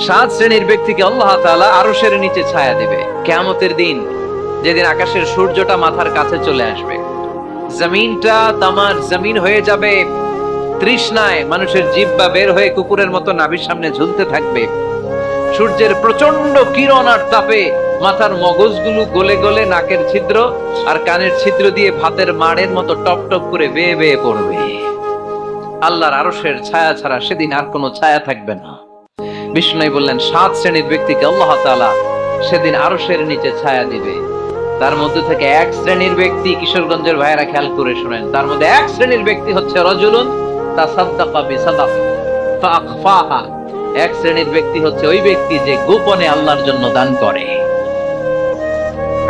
সাত শ্রেণীর ব্যক্তিকে আল্লাহ তাআলা আরশের নিচে ছায়া দিবে কিয়ামতের দিন, যেদিন আকাশের সূর্যটা মাথার কাছে চলে আসবে, জমিনটা তামার জমিন হয়ে যাবে তৃষ্ণায়, মানুষের জিহ্বা বের হয়ে কুকুরের মতো নাভির সামনে ঝুলতে থাকবে। সূর্যের প্রচন্ড কিরণ আর তাপে মাথার মগজগুলো গলে গলে নাকের ছিদ্র আর কানের ছিদ্র দিয়ে ভাতের মাড়ের মতো টপ টপ করে বেয়ে বেয়ে পড়বে। আল্লাহর আরশের ছায়া ছাড়া সেদিন আর কোনো ছায়া থাকবে না। বিষ্ণু বললেন, সাত শ্রেণীর ব্যক্তিকে আল্লাহ তাআলা সেদিন আরশের নিচে ছায়া দিবে। তার মধ্যে থেকে এক শ্রেণীর ব্যক্তি, কিশোরগঞ্জের ভাইয়েরা খেয়াল করে শুনেন, তার মধ্যে এক শ্রেণীর ব্যক্তি হচ্ছে রাজুলুন তাসাদ্দাকা বিসাদাকা ফাআখফাহা। এক শ্রেণীর ব্যক্তি হচ্ছে ওই ব্যক্তি যে গোপনে আল্লাহর জন্য দান করে।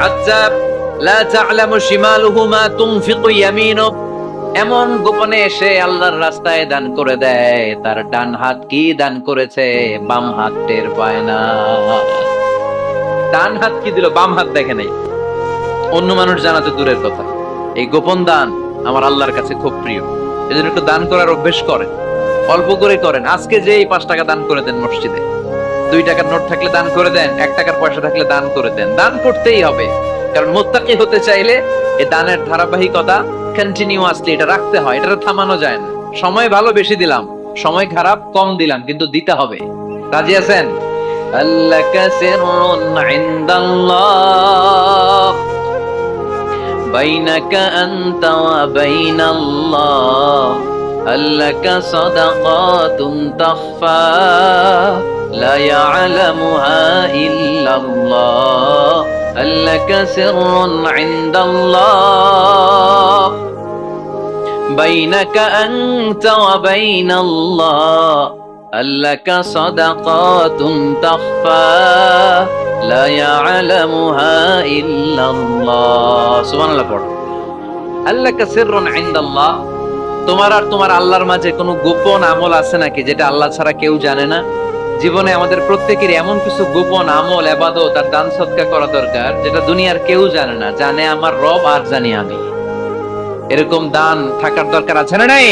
আচ্ছা, লা তা'লামু শিমালুহু মা তুনফিকু ইয়ামিনু, এমন গোপনে এসে আল্লাহর রাস্তায় দান করে দেয়, তার ডান হাত কি দান করেছে বাম হাত টের পায় না। ডান হাত কি দিল, বাম হাত দেখে নাই। অন্য মানুষ জানা তো দূরের কথা, এই গোপন দান আমার আল্লাহর কাছে খুব প্রিয়। এজন্য একটু দান করার অভ্যেস করেন, অল্প করে করেন। আজকে যে এই 5 টাকা দান করে দেন মসজিদে, 2 টাকার নোট থাকলে দান করে দেন, 1 টাকার পয়সা থাকলে দান করে দেন। দান করতেই হবে, কারণ মুত্তাকি হতে চাইলে এই দানের ধারাবাহিকতা কন্টিনিউয়াসলি এটা রাখতে হয়, এটা থামানো যায় না। সময় ভালো বেশি দিলাম, সময় খারাপ কম দিলাম, কিন্তু দিতে হবে। রাজি আছেন? আল্লাকা সিররুন ইনদাল্লাহ বাইনাকা আনতা ওয়া বাইনাল্লাহ, আল্লাকা সাদাকাতুন তাখফা লা ইয়ালামুহা ইল্লাল্লাহ, আল্লাকা সিররুন ইনদাল্লাহ বাইনাকা আনতা ওয়া বাইনাল্লাহ, আল্লাকা সাদাকাতুন তাখফা লা ইয়ালামুহা ইল্লাল্লাহ। সুবহানাল্লাহ পড়ো। আল্লাকা সিররুন ইনদাল্লাহ, তোমার আর তোমার আল্লাহর মাঝে কোনো গোপন আমল আছে নাকি যেটা আল্লাহ ছাড়া কেউ জানে না? জীবনে আমাদের প্রত্যেকের এমন কিছু গোপন আমল, ইবাদত আর দান সদকা করা দরকার যেটা দুনিয়ার কেউ জানে না, জানে আমার রব আর জানি আমি। এরকম দান থাকার দরকার আছে না নাই?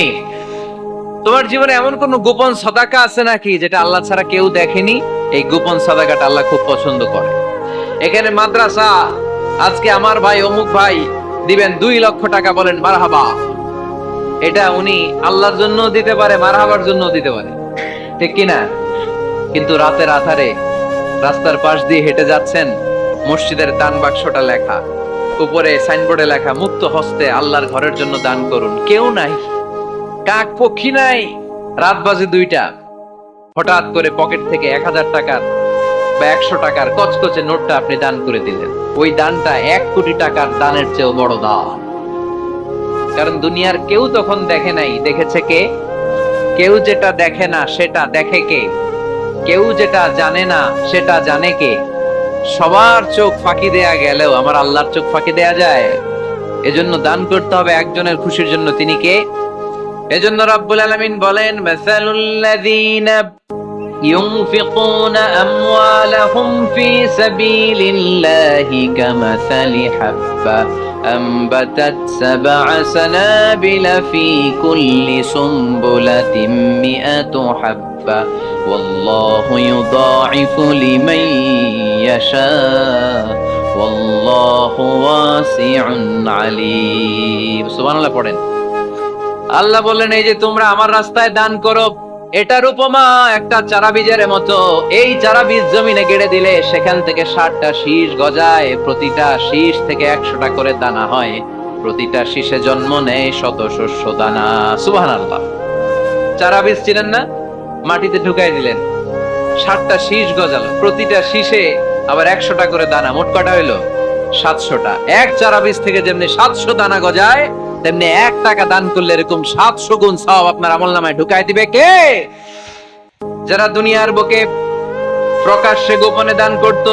তোমার জীবনে এমন কোন গোপন সাদাকা আছে নাকি যেটা আল্লাহ ছাড়া কেউ দেখেনি? এই গোপন সাদাকাটা আল্লাহ খুব পছন্দ করে। এখানে মাদ্রাসা, আজকে আমার ভাই অমুক ভাই দিবেন 2 লক্ষ টাকা, বলেন মারহাবা। এটা উনি আল্লাহর জন্য দিতে পারে, মারহাবার জন্য দিতে পারে, ঠিক কিনা? কিন্তু রাতের আধারে রাস্তার পাশ দিয়ে হেঁটে যাচ্ছেন, মসজিদের দান বাক্সটা লেখা, উপরে সাইনবোর্ডে লেখা মুক্ত হস্তে আল্লাহর ঘরের জন্য দান করুন। কেউ নাই, কাক পক্ষী নাই। রাত বাজে 2টা, হঠাৎ করে পকেট থেকে 1000 টাকার বা 100 টাকার কচকচে নোটটা আপনি দান করে দিলেন। ওই দানটা 1 কোটি টাকার দানের চেয়েও বড় দান। কারণ দুনিয়ার কেউ তখন দেখে নাই, দেখেছে কে? কেউ যেটা দেখে না সেটা দেখে কে? কেউ যেটা জানে না সেটা জানে কে? সবার চোখ ফাঁকি দেয়া গেলেও আমার আল্লাহর চোখ ফাঁকি দেয়া যায়? এজন্য দান করতে হবে একজনের খুশির জন্য। তিনি কে? এজন্য রাব্বুল আলামিন বলেন, মাসালুল্লাযীনা ইউনফিকুনা আমওয়ালাহুম ফি সাবিলিল্লাহি কামাসালি হাব্বা আনবাতাত সাবআ সানাবিলা ফি কুল্লি সুনবুলাতিন মিআতু হাব্বা ওয়াল্লাহু ইউদাঈফু লিমান ইয়াশা ওয়াল্লাহু ওয়াসিউন আলীম। সুবহানাল্লাহ পড়েন। আল্লাহ বললেন, এই যে তোমরা আমার রাস্তায় দান করো, এটার উপমা একটা চারা বীজের মতো। এই চারা বীজ জমিনে গেড়ে দিলে সেখান থেকে 60টা শীষ গজায়, প্রতিটা শীষ থেকে 100টা করে দানা হয়, প্রতিটা শীষে জন্ম নেয় শত শস্য দানা। সুবহানাল্লাহ। চারা বীজ ছিলেন না, মাটিতে ঢুকাই দিলেন, 60টা শীষ গজালো, প্রতিটা শীষে আবার 100টা করে দানা, মোট কটা হইলো? 700টা। এক চারা বীজ থেকে যেমনি 700 দানা গজায়, তেমনি 1 টাকা দান করলে এরকম 700 গুণ সওয়াব আপনার আমলনামায় ঢুকাই দিবে কে? যারা দুনিয়ার বুকে প্রকাশ্যে গোপনে দান করত,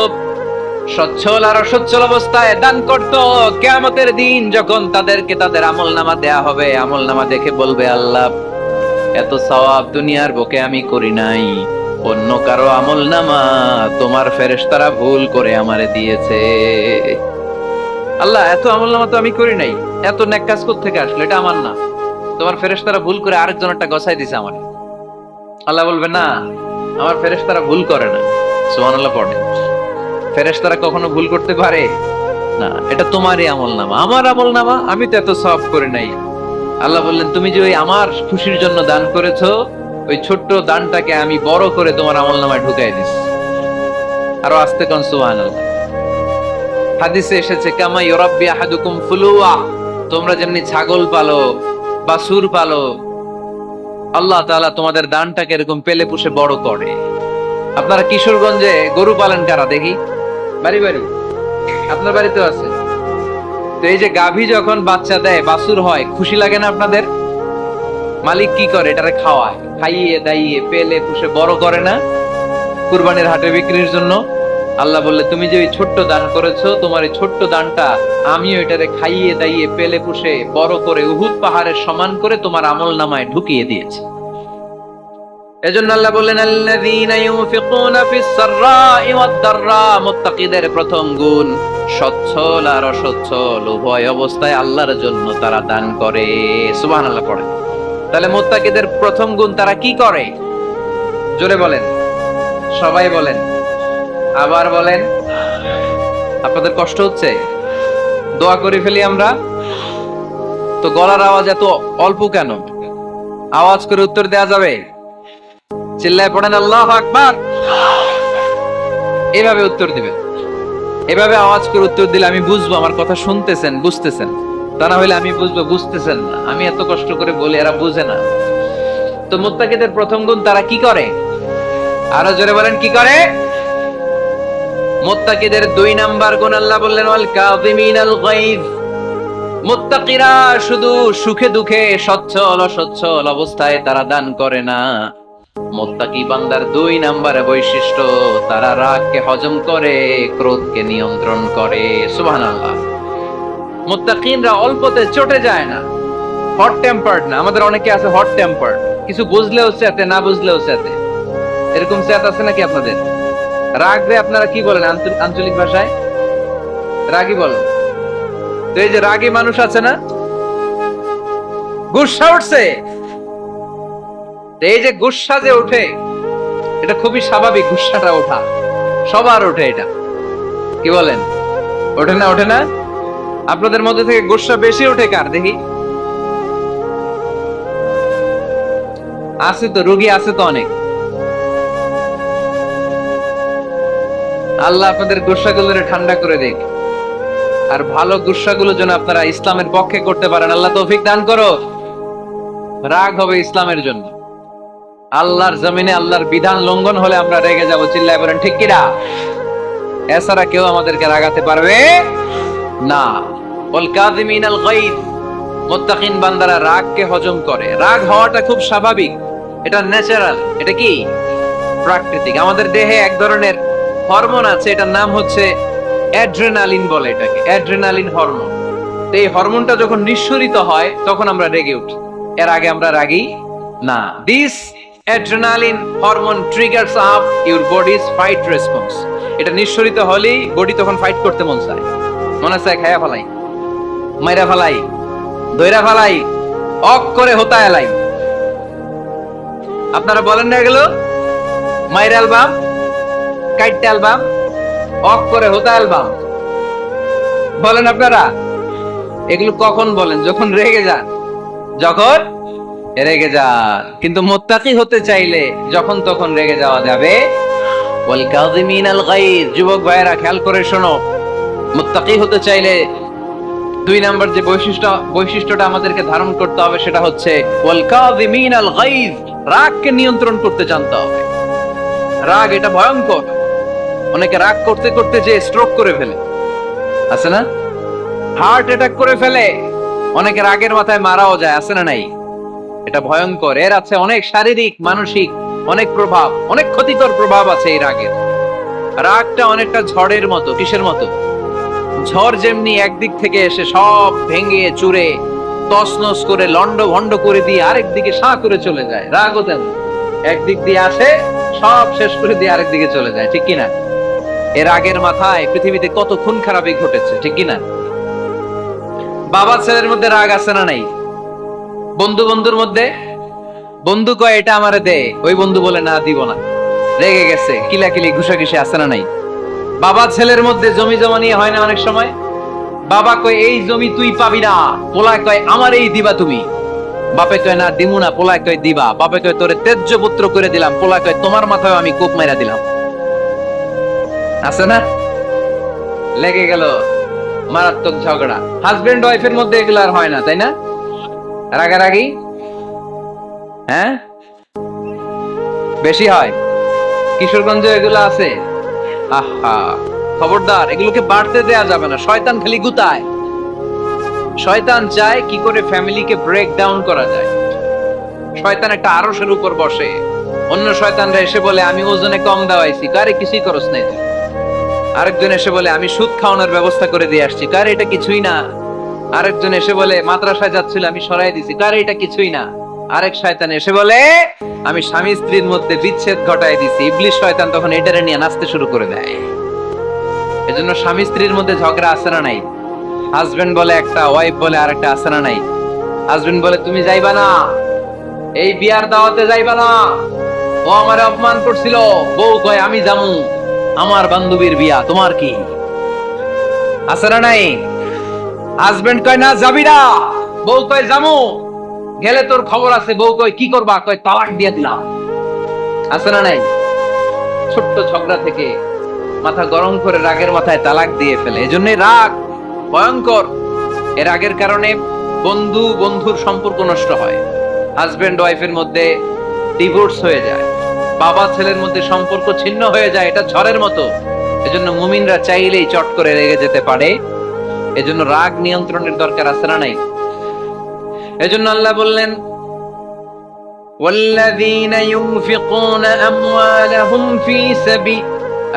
সচ্ছল আর অসচ্ছল অবস্থায় দান করত, কিয়ামতের দিন যখন তাদেরকে তাদের আমলনামা দেয়া হবে, আমলনামা দেখে বলবে, আল্লাহ এত সওয়াব দুনিয়ার বুকে আমি করি নাই, অন্য কারো আমলনামা তোমার ফেরেশতারা ভুল করে আমারে দিয়েছে। আল্লাহ এত আমলনামা তো আমি করি নাই, এত নেক কাজ কোত্থেকে আসলো? এটা আমার না, তোমার ফেরেশতারা ভুল করে আরেকজনেরটা গছাই দিছে আমার। আল্লাহ বলবে, না, আমার ফেরেশতারা ভুল করে না। সুবহানাল্লাহ পড়ে। ফেরেশতারা কখনো ভুল করতে পারে না। এটা তোমারই আমলনামা, আমার আমলনামা, আমি তো এত সওয়াব করে নাই। আল্লাহ বললেন, তুমি যে ওই আমার খুশির জন্য দান করেছো, ওই ছোট্ট দানটাকে আমি বড় করে তোমার আমলনামায় ঢুকাই দিস। আরো আস্তে কোন সুবহানাল্লাহ। হাদিসে এসেছে, কামা ইউরাব্বি আহাদুকুম ফুলুয়া, তোমরা যেমনি ছাগল পালো, বাছুর পালো, আল্লাহ তাআলা তোমাদের দানটাকে এরকম পেলে পুষে বড় করে। আপনারা কিশোরগঞ্জে গরু পালন কারা দেখি? বাড়ি বাড়ি, আপনার বাড়িতেও আছে। তো এই যে গাভী যখন বাচ্চা দেয়, বাছুর হয়, খুশি লাগে না আপনাদের? মালিক কি করে? এটারে খাওয়ায়, খাইয়ে দাইয়ে পেলে পুষে বড় করে না কুরবানির হাটে বিক্রির জন্য। আল্লাহ বললে, তুমি যে ওই ছোট্ট দান করেছো, তোমার এই ছোট্ট দানটা আমিও এটারে খাইয়ে দাইয়ে পেলে পুষে বড় করে উহুদ পাহাড়ের সমান করে তোমার আমলনামায় ঢুকিয়ে দিয়েছি। এজন্য আল্লাহ বললেন, আল্লাযীনা ইউনফিকুনা ফিস সাররাই ওয়াদ দাররা, মুত্তাকিদের প্রথম গুণ সচ্ছল আর অসচ্ছল উভয় অবস্থায় আল্লাহর জন্য তারা দান করে। সুবহানাল্লাহ পড়ে। তাহলে মুত্তাকিদের প্রথম গুণ, তারা কি করে? জোরে বলেন, সবাই বলেন, আবার বলেন। আপনাদের কষ্ট হচ্ছে? দোয়া করে ফেলি আমরা তো। গলার আওয়াজ এত অল্প কেন? আওয়াজ করে উত্তর দেয়া যাবে? চিল্লায় পড়েন আল্লাহু আকবার। এভাবে উত্তর দিবেন, এভাবে আওয়াজ করে উত্তর দিলে আমি বুঝবো আমার কথা শুনতেছেন, বুঝতেছেন। তা না হলে আমি বুঝবো বুঝতেছেন না। আমি এত কষ্ট করে বলি, এরা বুঝে না। তো মুত্তাকিদের প্রথম গুণ, তারা কি করে? আরো জোরে বলেন, কি করে? মুত্তাকিদের 2 নাম্বার গুণ আল্লাহ বললেন, ওয়াল কাযিমিনাল গায়জ। মুত্তাকিরা শুধু সুখে দুঃখে, সচ্ছল অসচ্ছল অবস্থায় তারা দান করে না। মুত্তাকি বান্দার 2 নাম্বারে বৈশিষ্ট্য, তারা রাগকে হজম করে, ক্রোধকে নিয়ন্ত্রণ করে। সুবহানাল্লাহ। মুত্তাকিনরা অল্পতে চটে যায় না, হট টেম্পার্ড না। আমাদের অনেকে আছে হট টেম্পার্ড, কিছু বুঝলেও চেতে, না বুঝলেও চেতে। এরকম চেত আছে নাকি আপনাদের? রাগবে আপনারা কি বলেন আঞ্চলিক ভাষায়? রাগী বলেন। তো এই যে রাগী মানুষ আছে না, গুসা উঠছে, এই যে গুসা যে ওঠে, এটা খুবই স্বাভাবিক। গুসাটা ওঠা সবার ওঠে। এটা কি বলেন? ওঠে না? ওঠে না? আপনাদের মধ্যে থেকে গুসা বেশি ওঠে কার দেখি? আছে তো, রোগী আছে তো অনেক। আল্লাহ আপনাদের গুসাগুলোরে ঠান্ডা করে দেখ, আর ভালো গুসাগুলো যেন আপনারা ইসলামের পক্ষে করতে পারেন। আল্লাহ তৌফিক দান করো। রাগ হবে ইসলামের জন্য। আল্লাহর জমিনে আল্লাহর বিধান লঙ্ঘন হলে আমরা রেগে যাব। চিল্লায় বলেন ঠিক কিনা? এছাড়া কেউ আমাদেরকে রাগাতে পারবে না। ওয়াল কাযিমিনাল গায়জ, মুত্তাকিন বান্দারা রাগকে হজম করে। রাগ হওয়াটা খুব স্বাভাবিক, এটা ন্যাচারাল। এটা কি? প্রাকৃতিক। আমাদের দেহে এক ধরনের হরমোন আছে, এটার নাম হচ্ছে অ্যাড্রেনালিন বলে এটাকে, অ্যাড্রেনালিন হরমোন। তো এই হরমোনটা যখন নিঃসরিত হয় তখন আমরা রেগে উঠি। এর আগে আমরা রাগি না। This adrenaline hormone triggers up your bodies fight response. এটা নিঃসরিত হলেই বডি তখন ফাইট করতে মন চায়। মনে চায় খায়া ফেলাই, মাইরা ফেলাই, দইরা ফেলাই, অক করে হোতা এলাই। আপনারা বলেন না এগুলো? মাইরা অ্যালবাম, কাইটটা অ্যালবাম, অক করে হোতা অ্যালবাম বলেন আপনারা? এগুলো কখন বলেন? যখন রেগে যান। যখন রেগে যান। কিন্তু মুত্তাকি হতে চাইলে যখন তখন রেগে যাওয়া যাবে। ওয়াল কাযিমিনাল গায়জ, যুবক ভাইয়েরা খেয়াল করে শোনো। মুত্তাকি হতে চাইলে 2 নাম্বার যে বৈশিষ্ট্যটা আমাদেরকে ধারণ করতে হবে সেটা হচ্ছে ওয়াল কাযিমিনাল গায়জ, রাগকে নিয়ন্ত্রণ করতে জানতে হবে। রাগ এটা ভয়ঙ্কর। অনেকে রাগ করতে করতে যে স্ট্রোক করে ফেলে, আছে না? হার্ট অ্যাটাক করে ফেলে। অনেকে রাগের মাথায় মারাও যায়, আছে না নাই? এটা ভয়ঙ্কর। এর আছে অনেক শারীরিক, মানসিক অনেক প্রভাব, অনেক ক্ষতিকর প্রভাব আছে এই রাগের। রাগটা অনেকটা ঝড়ের মতো। কিসের মতো? ঝড় যেমনি একদিক থেকে এসে সব ভেঙে চুরে তছনছ করে লন্ড ভন্ড করে দিয়ে আরেক দিকে সাঁ করে চলে যায়, রাগও তেমন একদিক দিয়ে আসে, সব শেষ করে দিয়ে আরেক দিকে চলে যায়। ঠিক কিনা? এর রাগের মাথায় পৃথিবীতে কত খুন খারাপি ঘটেছে। ঠিক কিনা? বাবা ছেলের মধ্যে রাগ আছে না নাই? বন্ধু বন্ধুর মধ্যে, বন্ধু কয় এটা আমারে দে, ওই বন্ধু বলে না দিব না। রেগে গেছে, কিলাকিলি ঘুষাঘুষি আছে না নাই? বাবা ছেলের মধ্যে জমি জমা নিয়ে হয় না অনেক সময়? বাবা কয় এই জমি তুই পাবি না, পোলায় কয় আমার এই দিবা তুমি। বাপে কয় না দিমু না, পোলায় কয় দিবা। বাপে কয় তোরে তেজ্য পুত্র করে দিলাম, পোলায় কয় তোমার মাথায় আমি কোপ মাইরা দিলাম। আছে না? লেগে গেল, মারাত্মক ঝগড়া। হাজবেন্ড ওয়াইফের মধ্যে এগুলো আর হয় না, তাই না? রাগারাগি হ্যাঁ বেশি হয়। কিশোরগঞ্জে এগুলো আছে। আহা, খবরদার, এগুলোকে বাড়তে দেয়া যাবে না। শয়তান খালি গুতায়। শয়তান চায় কি করে ফ্যামিলিকে ব্রেক ডাউন করা যায়। শয়তান একটা আরশের উপর বসে, অন্য শয়তানরা এসে বলে আমি ওজনে কম দাওয়াইছি, কারে কিছুই করস নাই। আরেকজন এসে বলে আমি সুদ খাওয়ানোর ব্যবস্থা করে দিয়ে আসছি, কারে এটা কিছুই না। আরেকজন এসে বলে মাদ্রাসায় যাচ্ছিল আমি সরাই দিছি, কারে এটা কিছুই না। আরেক শয়তান এসে বলে আমি স্বামী স্ত্রীর মধ্যে বিচ্ছেদ ঘটায় দিছি। ইবলিশ শয়তান তখন এটারে নিয়ে নাচতে শুরু করে দেয়। এজন্য স্বামী স্ত্রীর মধ্যে ঝগড়া আছে না নাই? হাজবেন্ড বলে একটা, ওয়াইফ বলে আরেকটা, আছে না নাই? হাজবেন্ড বলে তুমি যাইবা না, এই বিয়ার দাওয়াতে যাইবা না, ও আমারে অপমান করছিল। বউ কয় আমি যামু, আমার বান্ধবীর বিয়া, তোমার কি? আছে না নাই? হাজবেন্ড কয় না যাবি না, বউ কয় যামু, গেলে তোর খবর আছে। বউ কয় কি করবা? কয় তালাক দিয়ে দিলাম। আছে না নাই? ছোট্ট ঝগড়া থেকে মাথা গরম করে রাগের মাথায় তালাক দিয়ে ফেলে। এজন্যই রাগ ভয়ঙ্কর। এর রাগের কারণে বন্ধু বন্ধুর সম্পর্ক নষ্ট হয়, হাজবেন্ড ওয়াইফের মধ্যে ডিভোর্স হয়ে যায়, বাবা ছেলের মধ্যে সম্পর্ক ছিন্ন হয়ে যায়। এটা ঝড়ের মতো। এজন্য মুমিনরা চাইলেই চট করে রেগে যেতে পারে। এজন্য রাগ নিয়ন্ত্রণের দরকার আছে না নাই? এজন্য আল্লাহ বললেন والذين ينفقون أموالهم في سبيل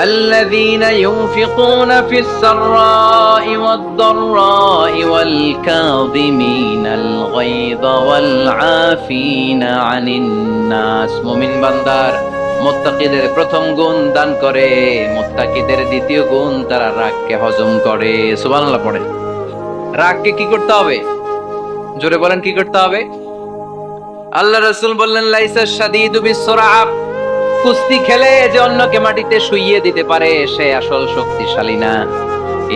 الذين ينفقون في السراء والضراء والكاظمين الغيظ والعافين عن الناس। মুমিন বান্দার মুত্তাকিদের প্রথম গুণ দান করে, মুত্তাকিদের দ্বিতীয় গুণ তারা রাগকে হজম করে। সুবহানাল্লাহ পড়েন। রাগকে কি করতে হবে? জোরে বলেন কি করতে হবে? আল্লাহ রাসূল বললেন লাইসা শাদীদু বিসসুরআ, কুস্তি খেলে যে অন্যকে মাটিতে শুইয়ে দিতে পারে সে আসল শক্তিশালী না।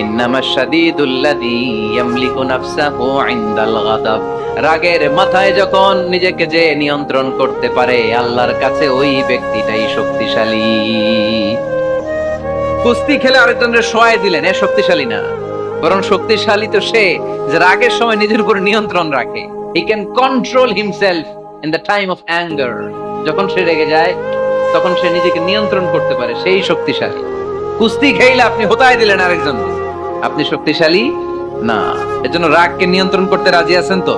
ইন্নামাশ শাদীদুল্লাযী ইয়ামলিকু নাফসাহু ইনদাল গাদাব, রাগের মাথায় যখন নিজেকে যে নিয়ন্ত্রণ করতে পারে আল্লাহর কাছে ওই ব্যক্তিটাই শক্তিশালী। কুস্তি খেলে আরেকজনের শোয়ায় দিলেন, এ শক্তিশালী না। বরং শক্তিশালী তো সে যে রাগের সময় নিজের উপর নিয়ন্ত্রণ রাখে। He can control himself in the time of anger. যখন সে রেগে যায় তখন সে নিজেকে নিয়ন্ত্রণ করতে পারে, সেই শক্তিশালী। কুস্তি খেলে আপনি হোতায় দিলেন আরেকজনকে, আপনি শক্তিশালী না। এজন্য রাগকে নিয়ন্ত্রণ করতে রাজি আছেন তো?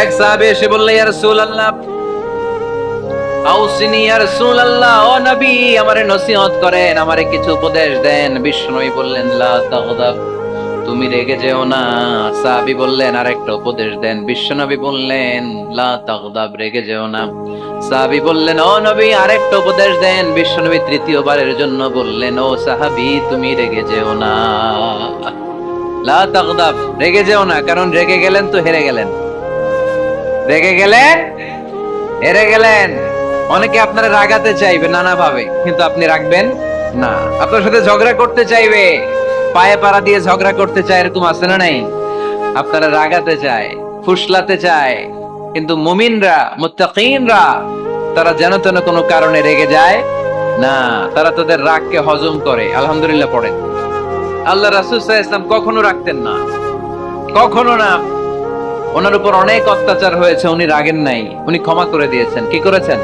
এক সাহাবী এসে বললেন ইয়া রাসূলুল্লাহ, আউসিনি ইয়া রাসূলুল্লাহ, ও নবী আমারে নসিহত করেন, আমারে কিছু উপদেশ দেন। বিষ্ণুই বললেন লা তাগদাব, তুমি রেগে যেও না। সাহাবী বললেন আরেকটা উপদেশ দেন। বিশ্বনবী বললেন লা তাগদাব, রেগে যেও না। সাহাবী বললেন ও নবী আরেকটা উপদেশ দেন। বিশ্বনবী তৃতীয়বারের জন্য বললেন ও সাহাবী তুমি রেগে যেও না, লা তাগদাব, রেগে যেও না। কারণ রেগে গেলেন তো হেরে গেলেন, রেগে গেলেন হেরে গেলেন। অনেকে আপনারা রাগাতে চাইবে নানা ভাবে, কিন্তু আপনি রাখবেন না। আপনার সাথে ঝগড়া করতে চাইবে, পায়ে পাড়া দিয়ে ঝগড়া করতে চায়, এরকম আছে না নাই? আপনারা রাগাতে চায়, ফুসলাতে চায়, কিন্তু মুমিনরা মুত্তাকিনরা তারা যেন তেন কোনো কারণে রেগে যায় না, তারা তাদের রাগকে হজম করে। আলহামদুলিল্লাহ পড়েন। আল্লাহ রাসূল সাল্লাল্লাহু আলাইহি ওয়াসাল্লাম কখনো রাখতেন না, কখনো না। ওনার উপর অনেক অত্যাচার হয়েছে, উনি রাগেন নাই, উনি ক্ষমা করে দিয়েছেন। কি করেছেন?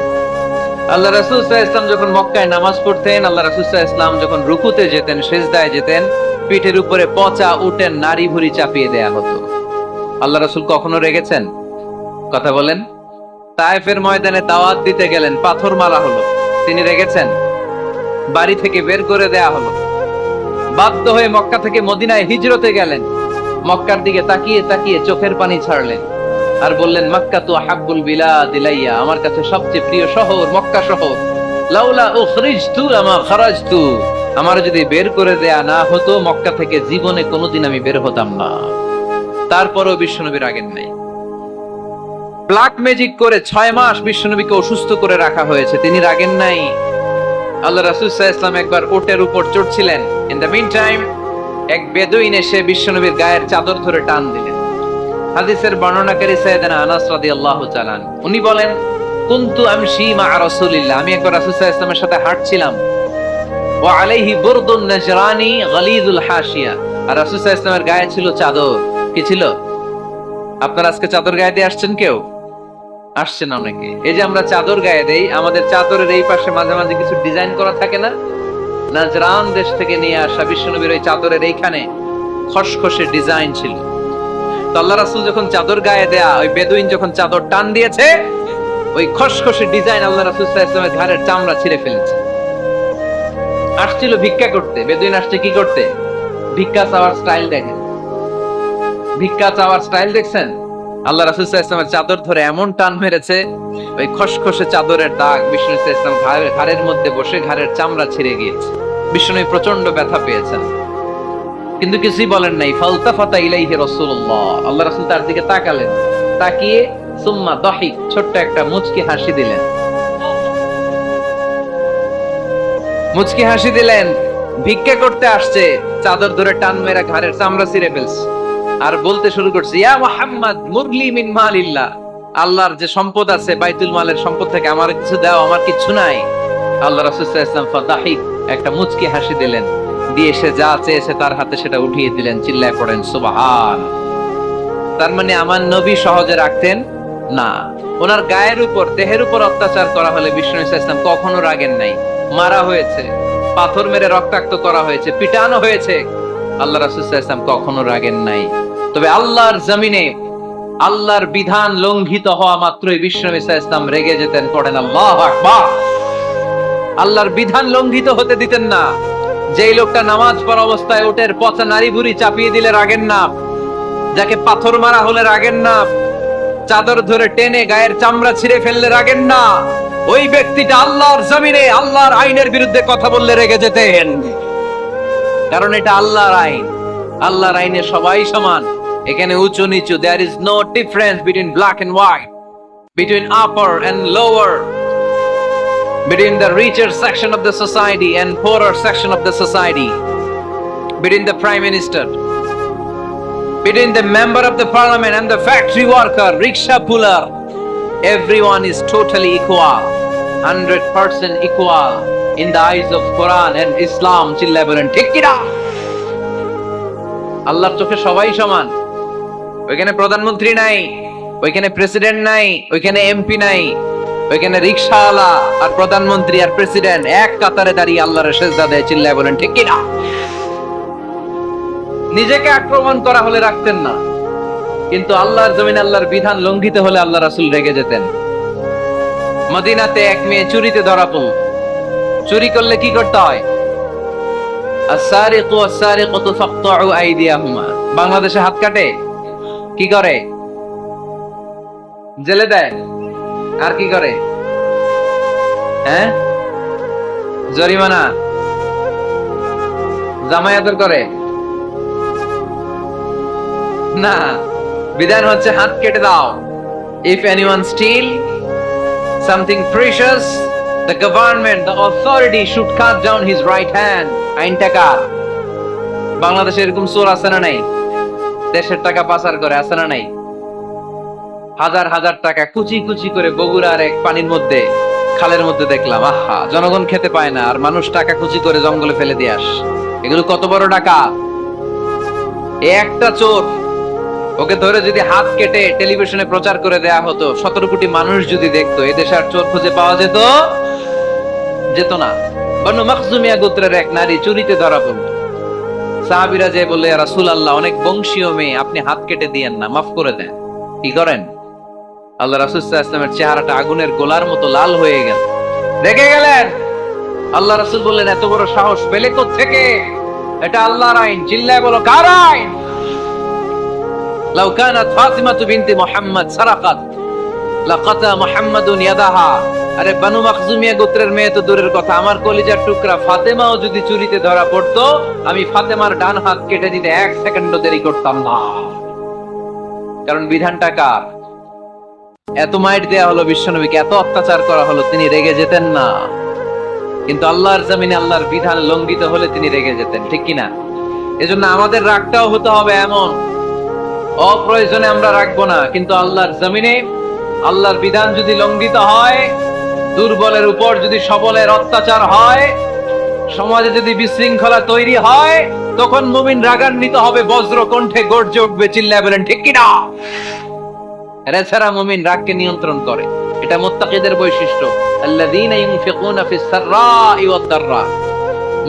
আল্লাহ রাসূল সাল্লাল্লাহু আলাইহি ওয়াসাল্লাম যখন মক্কায় নামাজ পড়তেন, আল্লাহ রাসূল সাল্লাল্লাহু আলাইহি ওয়াসাল্লাম যখন রুকুতে যেতেন, সিজদায় যেতেন, পিঠের উপরে পচা উটের নাড়ি ভুঁড়ি চাপিয়ে দেয়া হতো। আল্লাহ রাসূল কখনো রেগেছেন? কথা বলেন। তায়েফের ময়দানে দাওয়াত দিতে গেলেন, পাথর মারা হলো, তিনি রেগেছেন? বাড়ি থেকে বের করে দেয়া হলো, বাধ্য হয়ে মক্কা থেকে মদিনায় হিজরতে গেলেন। মক্কার দিকে তাকিয়ে তাকিয়ে চোখের পানি ছাড়লেন আর বললেন মাক্কাতু আহাব্বুল বিলাদ ইলাইয়া, আমার কাছে সবচেয়ে প্রিয় শহর মক্কা শহর। লাউলা উখরিজতু লামা খারাজতু, আমার যদি বের করে দেয়া না হতো মক্কা থেকে জীবনে কোনোদিন আমি বের হতাম না। তারপরেও বিশ্বনবী রাগেন নাই। ব্ল্যাক ম্যাজিক করে 6 মাস বিশ্বনবীকে অসুস্থ করে রাখা হয়েছে, তিনি রাগেন নাই। আল্লাহ রাসূল সাল্লাল্লাহু আলাইহি ওয়াসাল্লাম একবার উটের উপর চড়ছিলেন। ইন দ্য মিন টাইম এক বেদুইন এসে বিশ্বনবীর গায়ের চাদর ধরে টান দিলেন। হাদিসের বর্ণনাকারী সাইয়েদনা আনাস রাদিয়াল্লাহু তাআলা উনি বলেন, কুনতু আমশি মা রাসূলিল্লাহ, আমি একবার রাসূল সাল্লাল্লাহু আলাইহি ওয়াসাল্লামের সাথে হাঁটছিলাম। ওয়া আলাইহি বুরদুন নাজরানি গালিযুল হাশিয়া, আর রাসূল সাল্লাল্লাহু আলাইহি ওয়াসাল্লামের গায়ে ছিল চাদর। কি ছিল? আপনারা আজকে চাদর গায়ে দিয়ে আসছেন কেউ? আসছেন অনেকে। এই যে আমরা চাদর গায়ে দেই, আমাদের চাদরের এই পাশে মাঝে মাঝে কিছু ডিজাইন করা থাকে না? নাজরান দেশ থেকে নিয়ে আসা বিশ্বনবীর ওই চাদরের এইখানে খসখসে ডিজাইন ছিল। তো আল্লাহ রাসূল যখন চাদর গায়ে দেয়া, ওই বেদুইন যখন চাদর টান দিয়েছে, ওই খসখসে ডিজাইন আল্লাহ রাসূল সাল্লাল্লাহু আলাইহি ওয়াসাল্লামের ঘাড়ের চামড়া ছিঁড়ে ফেলেছে। আসছিল ভিক্ষা করতে, বেদুইন আসছে কি করতে? ভিক্ষা চাওয়ার স্টাইল দেখেন, ভিক্ষা চাওয়ার স্টাইল দেখছেন? আল্লাহ রাসূল সাল্লাল্লাহু আলাইহি ওয়াসাল্লামের চাদর ধরে এমন টান মেরেছে, ওই খসখসে চাদরের দাগ বিষ্ণু সাল্লাল্লাহু আলাইহি ওয়াসাল্লাম ঘাড়ের মধ্যে বসে ঘাড়ের চামড়া ছিঁড়ে গিয়েছে। বিষ্ণু প্রচন্ড ব্যথা পেয়েছেন, কিন্তু কিছুই বলেন নাই। ফালতাফাতা ইলাইহি রাসূলুল্লাহ, আল্লাহ রাসূল তার দিকে তাকালেন, তাকিয়ে সুম্মা দাহিক, ছোট্ট একটা মুচকি হাসি দিলেন। মুচকি হাসি দিলেন, ভিক্ষা করতে আসছে, চাদর ধরে টান মেরা ঘাড়ের চামড়া ছিঁড়ে ফেলছে, আর বলতে শুরু করছে, ইয়া মুহাম্মদ মুরলি মিন মালিল্লাহ, আল্লাহর যে সম্পদ আছে বাইতুল মালের সম্পদ থেকে আমার কিছু দাও, আমার কিছু নাই। আল্লাহ রাসূল সাল্লাল্লাহু আলাইহি ওয়াসাল্লাম ফাদাহিক, একটা মুচকি হাসি দিলেন, দিয়ে সে যা চেয়েছে তার হাতে সেটা উঠিয়ে দিলেন। চিল্লায় পড়েন সুবহান। তার মানে আমার নবী সহজে রাখতেন না। ওনার গায়ের উপর, দেহের উপর অত্যাচার করা হলে বিষ্ণু সাল্লাল্লাহু আলাইহি ওয়াসাল্লাম কখনো রাগেন নাই। মারা হয়েছে, পাথর মেরে রক্তাক্ত করা হয়েছে, পিটানো হয়েছে, আল্লাহ রাসূল সাল্লাল্লাহু আলাইহি ওয়াসাল্লাম কখনো রাগেন নাই। তবে আল্লাহর জমিনে আল্লাহর বিধান লঙ্ঘিত হওয়া মাত্রই বিষ্ণু সাল্লাল্লাহু আলাইহি ওয়াসাল্লাম রেগে যেতেন। পড়েন আল্লাহু আকবার। আল্লাহর বিধান লঙ্ঘিত হতে দিতেন না। যেই লোকটা নামাজ পড়া অবস্থায় উটের পচা নারী বুড়ি চাপিয়ে দিলে রাগেন না, যাকে পাথর মারা হলে রাগেন না, চাদর ধরে টেনে গায়ের চামড়া ছিঁড়ে ফেললে রাগেন না, ওই ব্যক্তিটা আল্লাহর জমিনে আল্লাহর আইনের বিরুদ্ধে কথা বললে রেগে যেতেন। কারণ এটা আল্লাহর আইন, আল্লাহর আইনে সবাই সমান। এখানে উঁচু নিচু, there is no difference between black and white, between upper and lower, between the richer section of the society and poorer section of the society, between the prime minister, between the member of the parliament and the factory worker, rickshaw puller. Everyone is totally equal, 100% equal in the eyes of Quran and Islam. চিল্লায় বলেন ঠিক কি না? আল্লাহর চোখে সবাই সমান। ওইখানে প্রধানমন্ত্রী নাই, ওইখানে প্রেসিডেন্ট নাই, ওইখানে এমপি নাই, ওইখানে রিকশাওয়ালা আর প্রধানমন্ত্রী আর প্রেসিডেন্ট এক কাতারে দাঁড়িয়ে আল্লাহর সেজদা দেয়। চিল্লায় বলেন ঠিক কি না? নিজেকে আক্রমণ করা হলে রাখতেন না, কিন্তু আল্লাহর জমিনে আল্লাহর বিধান লঙ্ঘিত হলে আল্লাহ রাসূল রেগে যেতেন। মদিনাতে এক মেয়ে চুরিতে ধরা পড়ল। চুরি করলে কি করতে হয়? আস-সারিকু ওয়াস-সারিকাতু ফাকতাউ আইদিয়াহুমা। বাংলাদেশে হাত কাটে, কি করে? জেলে দেয়। আর কি করে? হ্যাঁ, জরিমানা, জামায়াত করে না। বিধান হচ্ছে হাত কেটে দাও। If anyone steal something precious, the government, the authority should cut down his right hand. আইনটা কার? বাংলাদেশে এরকম চোর আছে না নাই? দেশের টাকা পাচার করে আছে না নাই? হাজার হাজার টাকা কুচি কুচি করে বগুড়ার এক পানির মধ্যে, খালের মধ্যে দেখলাম। আহা, জনগণ খেতে পায় না আর মানুষ টাকা কুচি করে জঙ্গলে ফেলে দিয়ে আস। এগুলো কত বড় টাকা! একটা চোর, ওকে ধরে যদি হাত কেটে টেলিভিশনে প্রচার করে দেয়া হতো, 17 কোটি মানুষ যদি দেখতো, এদেশে আর চোর খুঁজে পাওয়া যেত যেত না। বনু মাখজুমিয়া গোত্রের এক নারী চুরিতে ধরা পড়ল। সাহাবীরা যে বললে, ইয়া রাসূলুল্লাহ, অনেক বংশীয় মেয়ে, আপনি হাত কেটে দিয়েন না, মাফ করে দেন। কি করেন? আল্লাহ রাসূল সাল্লাল্লাহু আলাইহি ওয়াসাল্লামের চেহারাটা আগুনের গোলার মতো লাল হয়ে গেল। রেগে গেলেন। আল্লাহ রাসূল বললেন, এত বড় সাহস পেলে কোত্থেকে? এটা আল্লাহর আইন। চিল্লায় বলো, কার আইন? লাউ কানাত ফাতিমাতু বিনতি মুহাম্মদ সারাকাত লাকাতা মুহাম্মাদুন ইয়াদাহা। আরে বনু মাখজুমিয়া গোত্রের মেয়ে তো দূরের কথা, আমার কলিজার টুকরা ফাতেমাও যদি চুরিতে ধরা পড়তো, আমি ফাতেমার ডান হাত কেটে দিতে 1 সেকেন্ডও দেরি করতাম না। কারণ বিধানটা কার? এত মাইট দেয়া হলো বিশ্বনবীকে, এত অত্যাচার করা হলো, তিনি রেগে যেতেন না। কিন্তু আল্লাহর জমিনে আল্লাহর বিধান লঙ্ঘিত হলে তিনি রেগে যেতেন, ঠিক কিনা? এজন্য আমাদের রাগটাও হতে হবে এমন, অপ্রয়োজনে আমরা রাখবো না, কিন্তু আল্লাহর জমিনে আল্লাহর বিধান যদি লঙ্ঘিত হয়, দুর্বলের উপর যদি সবলের অত্যাচার হয়, সমাজে যদি বিশৃঙ্খলা তৈরি হয়, তখন মুমিন রাগান্বিত হবে, বজ্র কণ্ঠে গর্জে উঠবে, চিল্লায় বলেন ঠিক কিনা? এছাড়া মুমিন রাগকে নিয়ন্ত্রণ করে। এটা মুত্তাকিদের বৈশিষ্ট্য। আল্লাযীনা ইউনফিকুনা ফিস সাররাই ওয়াদ দাররা।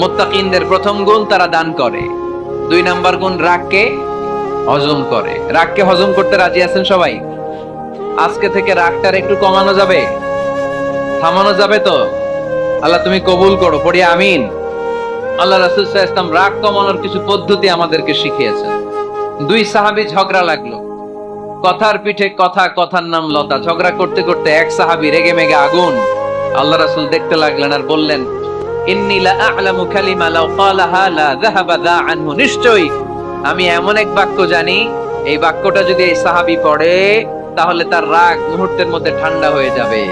মুত্তাকিনদের প্রথম গুণ, তারা দান করে। 2 নাম্বার গুণ, রাগকে হজম করে। রাগকে হজম করতে রাজি আছেন সবাই? আজকে থেকে রাগটার একটু কমানো যাবে, থামানো যাবে তো? আল্লাহ তুমি কবুল করো, পড়ি আমিন। আল্লাহ রাসূল সাল্লাল্লাহু আলাইহি ওয়াসাল্লাম রাগ কমানোর কিছু পদ্ধতি আমাদেরকে শিখিয়েছেন। 2 সাহাবী ঝগড়া লাগলো, কথার পিঠে কথা, কথার নাম লতা। ঝগড়া করতে করতে এক সাহাবী রেগে মেগে আগুন। আল্লাহ রাসূল দেখতে লাগলেন আর বললেন, ইন্নী লা আ'লামু কালিমা লাউ ক্বালাহা লা যাহাবা যা আনহু। নিশ্চয়ই আমি এমন এক বাক্য জানি, এই বাক্যটা যদি এই সাহাবী পড়ে তাহলে তার রাগ মুহূর্তের মধ্যে ঠান্ডা হয়ে যাবে।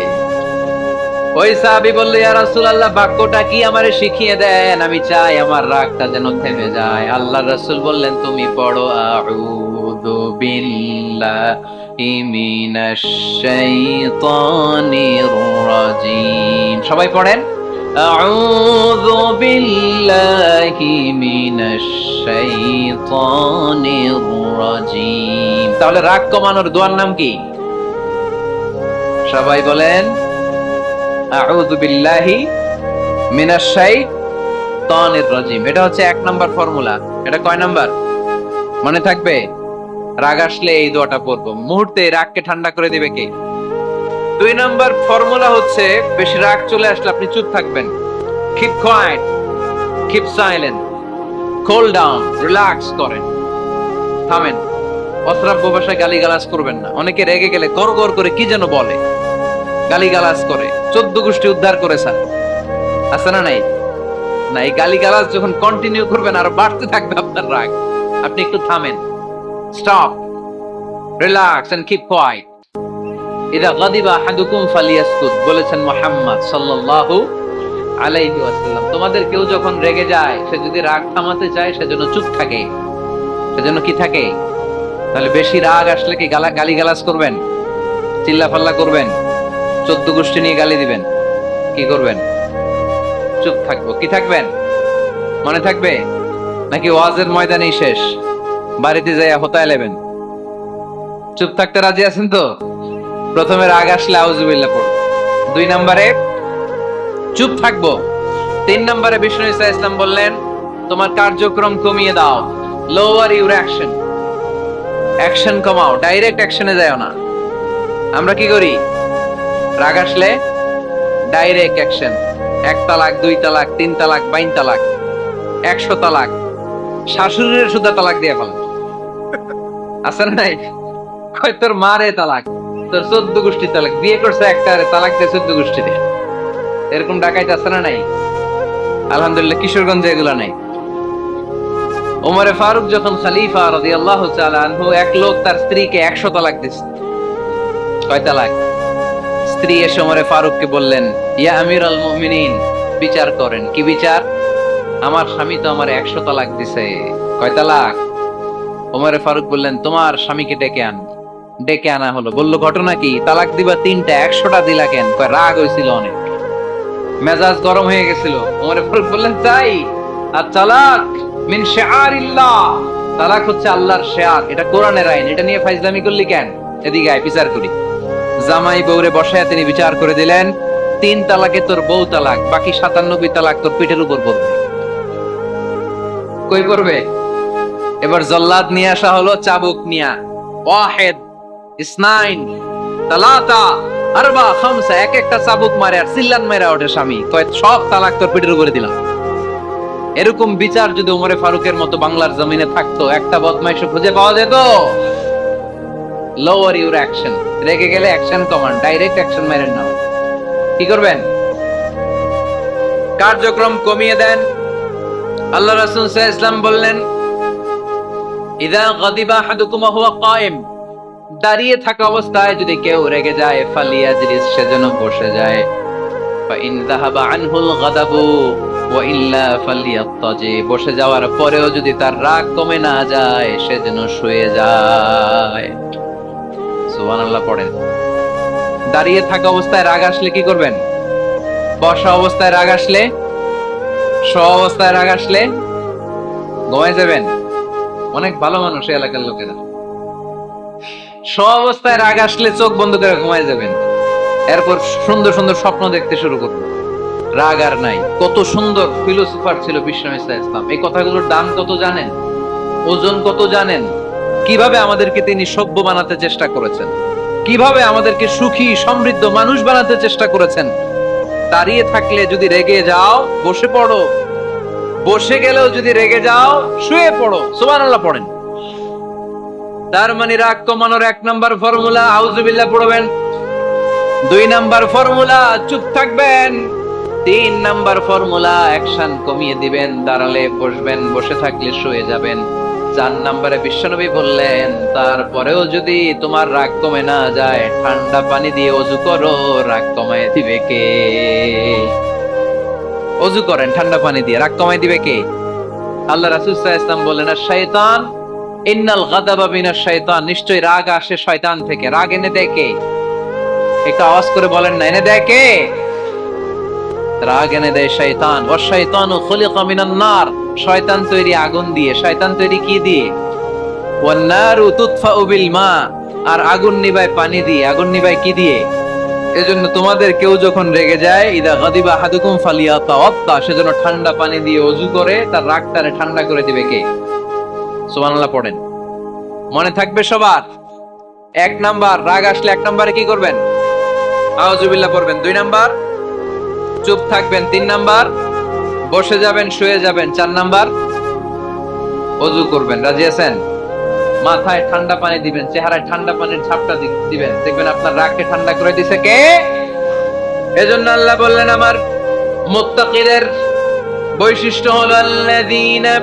ওই সাহাবী বলল, ইয়া রাসূলুল্লাহ, বাক্যটা কি আমারে শিখিয়ে দেন, আমি চাই আমার রাগটা যেন থেমে যায়। আল্লাহর রাসূল বললেন, তুমি পড়ো আউযু বিল্লাহি মিনাশ শাইতানির রাজীম। সবাই পড়েন, আউযু বিল্লাহি মিনাশ শাইতানির রাজীম। তাহলে রাগ কমানোর দোয়ার নাম কি? সবাই বলেন, আউযু বিল্লাহি মিনাশ শাইতানির রাজীম। এটা হচ্ছে 1 নাম্বার ফর্মুলা। এটা কয় নাম্বার মনে থাকবে? রাগ আসলে এই দোয়াটা পড়বো, মুহূর্তে রাগকে ঠান্ডা করে দিবে কে? 2 নাম্বার ফর্মুলা হচ্ছে, বেশি রাগ চলে আসলে আপনি চুপ থাকবেন। Keep quiet, keep silent, cool down, relax করেন, থামেন। অশ্রাব্য ভাষায় গালিগালাজ করবেন না। অনেকে রেগে গেলে গড়গড় করে কি যেন বলে, গালিগালাজ করে, 14 গোষ্ঠী উদ্ধার করে স্যার, আছে না নাই? না, এই গালিগালাজ যখন কন্টিনিউ করবেন আর বাড়তে থাকবে আপনার রাগ। আপনি একটু থামেন, stop, relax and keep quiet. ইদা গাদিবা আহাদুকুম ফালিয়াসকুত, বলেছেন মুহাম্মদ সাল্লাল্লাহু আলাইহি ওয়াসাল্লাম। তোমাদের কেউ যখন রেগে যায়, সে যদি রাগ থামাতে চায়, সেজন্য চুপ থাকে। সেজন্য কি থাকে? তাহলে বেশি রাগ আসলে কি গালিগালাজ করবেন, চিল্লাফাল্লা করবেন, 14 গোষ্ঠী নিয়ে গালি দিবেন? কি করবেন? চুপ থাকবো। কি থাকবেন? মনে থাকবে? নাকি ওয়াজের ময়দানেই শেষ, বাড়িতে যাইয়া হোতায় লেবেন? চুপ থাকতে রাজি আছেন তো? প্রথমে রাগ আসলে আউযুবিল্লাহ পড়ো, 2 নম্বরে চুপ থাকবো, 3 নম্বরে বিষ্ণু ঈসা ইসলাম বললেন, তোমার কার্যক্রম কমিয়ে দাও, লোয়ার ইউর অ্যাকশন। অ্যাকশন কমাও, ডাইরেক্ট অ্যাকশনে যাও না। আমরা কি করি? রাগ আসলে ডাইরেক্ট অ্যাকশন। 1 তালাক, 2 তালাক, 3 তালাক, 22 তালাক, 100 তালাক, শাশুড়ির সুদ্ধা তালাক দিয়ে ফেলেন, আছে না নাই? কয় তোর মারে তালাক, তোর 14 গোষ্ঠী তালাক, বিয়ে করছে একটা, তালাক দিয়ে 14 গোষ্ঠী দিয়ে। এরকম ডাকাইতে আছে না নাই? আলহামদুলিল্লাহ কিশোরগঞ্জে এগুলা নাই। ওমরে ফারুক যখন খলিফা রাদিয়াল্লাহু তাআলা আনহু, এক লোক তার স্ত্রীকে 100 তালাক দিছে। কয় তালাক? স্ত্রী এসে ওমরে ফারুককে বললেন, ইয়া আমিরুল মুমিনিন, বিচার করেন। কি বিচার? আমার স্বামী তো আমার 100 তালাক দিছে। কয় তালাক? ওমরে ফারুক বললেন, তোমার স্বামীকে ডেকে আন। ডেকে আনা হলো। বলল, ঘটনা কি? তালাক দিবা 3টা, 100টা দিলা কেন? কয় রাগ হয়েছিল অনেক, মেজাজ গরম হয়ে গেছিল। ওমরে ফারুক বললেন, তাই? আর তালাক মিন শিআরিল্লাহ, তালাক হচ্ছে আল্লাহর শিআর, এটা কোরআনের আইন, এটা নিয়ে ফাইজলামি করলি কেন? এদিকে আয়, বিচার করি। জামাই বউরে বসায় তিনি বিচার করে দিলেন, 3 তালাকে তোর বউ তালাক, বাকি 97 তালাক তোর পিঠের উপর পড়বে। কই পড়বে? এবার জল্লাদ নিয়ে আসা হলো, চাবুক নিয়া, ওয়াহিদ, ইসনাইন, তালাতা, আরবা, খামসা, এক একটা চাবুক মারে আর চিল্লান মেরা ওঠে স্বামী, কয় সব তালাক তোর পিঠের উপরে দিলাম। এরকম বিচার যদি ওমরে ফারুকের মতো বাংলার জমিনে থাকতো, একটা বদমাইশ খুঁজে পাওয়া যেত? Lower your action. রেগে গেলে অ্যাকশন কমান, ডাইরেক্ট অ্যাকশন মেরেন না। কি করবেন? কার্যক্রম কমিয়ে দেন। আল্লাহ রাসূল সাল্লাল্লাহু আলাইহি ওয়াসাল্লাম বললেন, ইযা গাদিবা আহাদুকুম ওয়া হুয়া কায়েম, দাঁড়িয়ে থাকা অবস্থায় যদি কেউ রেগে যায়, ফালিয়াজলিস, সেজন্য বসে যায়। ফাইন যাহাবা আনহুল গাদাবু ওয়া ইল্লা ফালিয়াত্তাজি, বসে যাওয়ার পরেও যদি তার রাগ কমে না যায় সে যেন শুয়ে যায়। সুবহানাল্লাহ পড়েন। দাঁড়িয়ে থাকা অবস্থায় রাগ আসলে কি করবেন? বসা অবস্থায় রাগ আসলে, শোয়া অবস্থায় রাগ আসলে ঘুমায় যাবেন। অনেক ভালো মানুষ এই এলাকার লোকেরা। শোয়া অবস্থায় রাগ আসলে চোখ বন্ধ করে ঘুমায় যাবেন। এরপর সুন্দর সুন্দর স্বপ্ন দেখতে শুরু করবেন। রাগ আর নাই। কত সুন্দর ফিলোসফার ছিল বিশ্বনবী সাল্লাল্লাহু আলাইহি ওয়াসাল্লাম। এই কথাগুলোর দাম কত জানেন? ওজন কত জানেন? কিভাবে আমাদেরকে তিনি সভ্য বানাতে চেষ্টা করেছেন, কিভাবে আমাদেরকে সুখী সমৃদ্ধ মানুষ বানাতে চেষ্টা করেছেন। দাঁড়িয়ে থাকলে যদি রেগে যাও বসে পড়ো, বসে গেলেও যদি রেগে যাও শুয়ে পড়ো। সুবহানাল্লাহ পড়েন। তার মানে রাগ কমানোর 1 নাম্বার ফর্মুলা আউযুবিল্লাহ পড়বেন, 2 নাম্বার ফর্মুলা চুপ থাকবেন, 3 নাম্বার ফর্মুলা অ্যাকশন কমিয়ে দিবেন, দাঁড়ালে বসবেন, বসে থাকলে শুয়ে যাবেন। 4 নাম্বারে বিশ্বনবী বললেন তারপরেও যদি তোমার রাগ কমে না যায় ঠান্ডা পানি দিয়ে ওযু করো, রাগ কমায় দিবে কে? ওযু করেন ঠান্ডা পানি দিয়ে, রাগ কমায় দিবে কে? আল্লাহ রাসূল সাল্লাল্লাহু আলাইহি ওয়াসাল্লাম বললেন শায়তান, ইন্নাল গাদাবা মিনাশ শায়তান, নিশ্চয়ই রাগ আসে শয়তান থেকে। রাগ এনে দেয় কে? একটু আওয়াজ করে বলেন না, এনে দেয় কে? রাগ এনে দেয় শয়তান। ওয়া শায়তানু খুলিকা মিনান নার, শয়তান তৈরি আগুন দিয়ে। শয়তান তৈরি কি দিয়ে? ওয়ান নারু তুতফাউ বিল মা, আর আগুন নিভায় পানি দিয়ে। আগুন নিভায় কি দিয়ে? এজন্য তোমাদের কেউ যখন রেগে যায়, ইদা গাদিবা আহাদুকুম ফালিয়াতাওয়াত্তা, সেজন্য ঠান্ডা পানি দিয়ে ওযু করে তার রাগটারে ঠান্ডা করে দিবে কে? সুবহানাল্লাহ পড়েন। মনে থাকবে সবার। 1 নাম্বার রাগ আসলে 1 নাম্বারে কি করবেন? আউযুবিল্লাহ পড়বেন। 2 নাম্বার চুপ থাকবেন। 3 নাম্বার বসে যাবেন, শুয়ে যাবেন। 4 নাম্বার ওযু করবেন। রাজি আছেন? মাথায় ঠান্ডা পানি দিবেন, চেহারায় ঠান্ডা পানির ঝাপটা দিবেন, দেখবেন আপনার রাগকে ঠান্ডা করে দিছে কে? এজন্য আল্লাহ বললেন আমার মুত্তাকিদের বৈশিষ্ট্য হলো আল্লাযীনা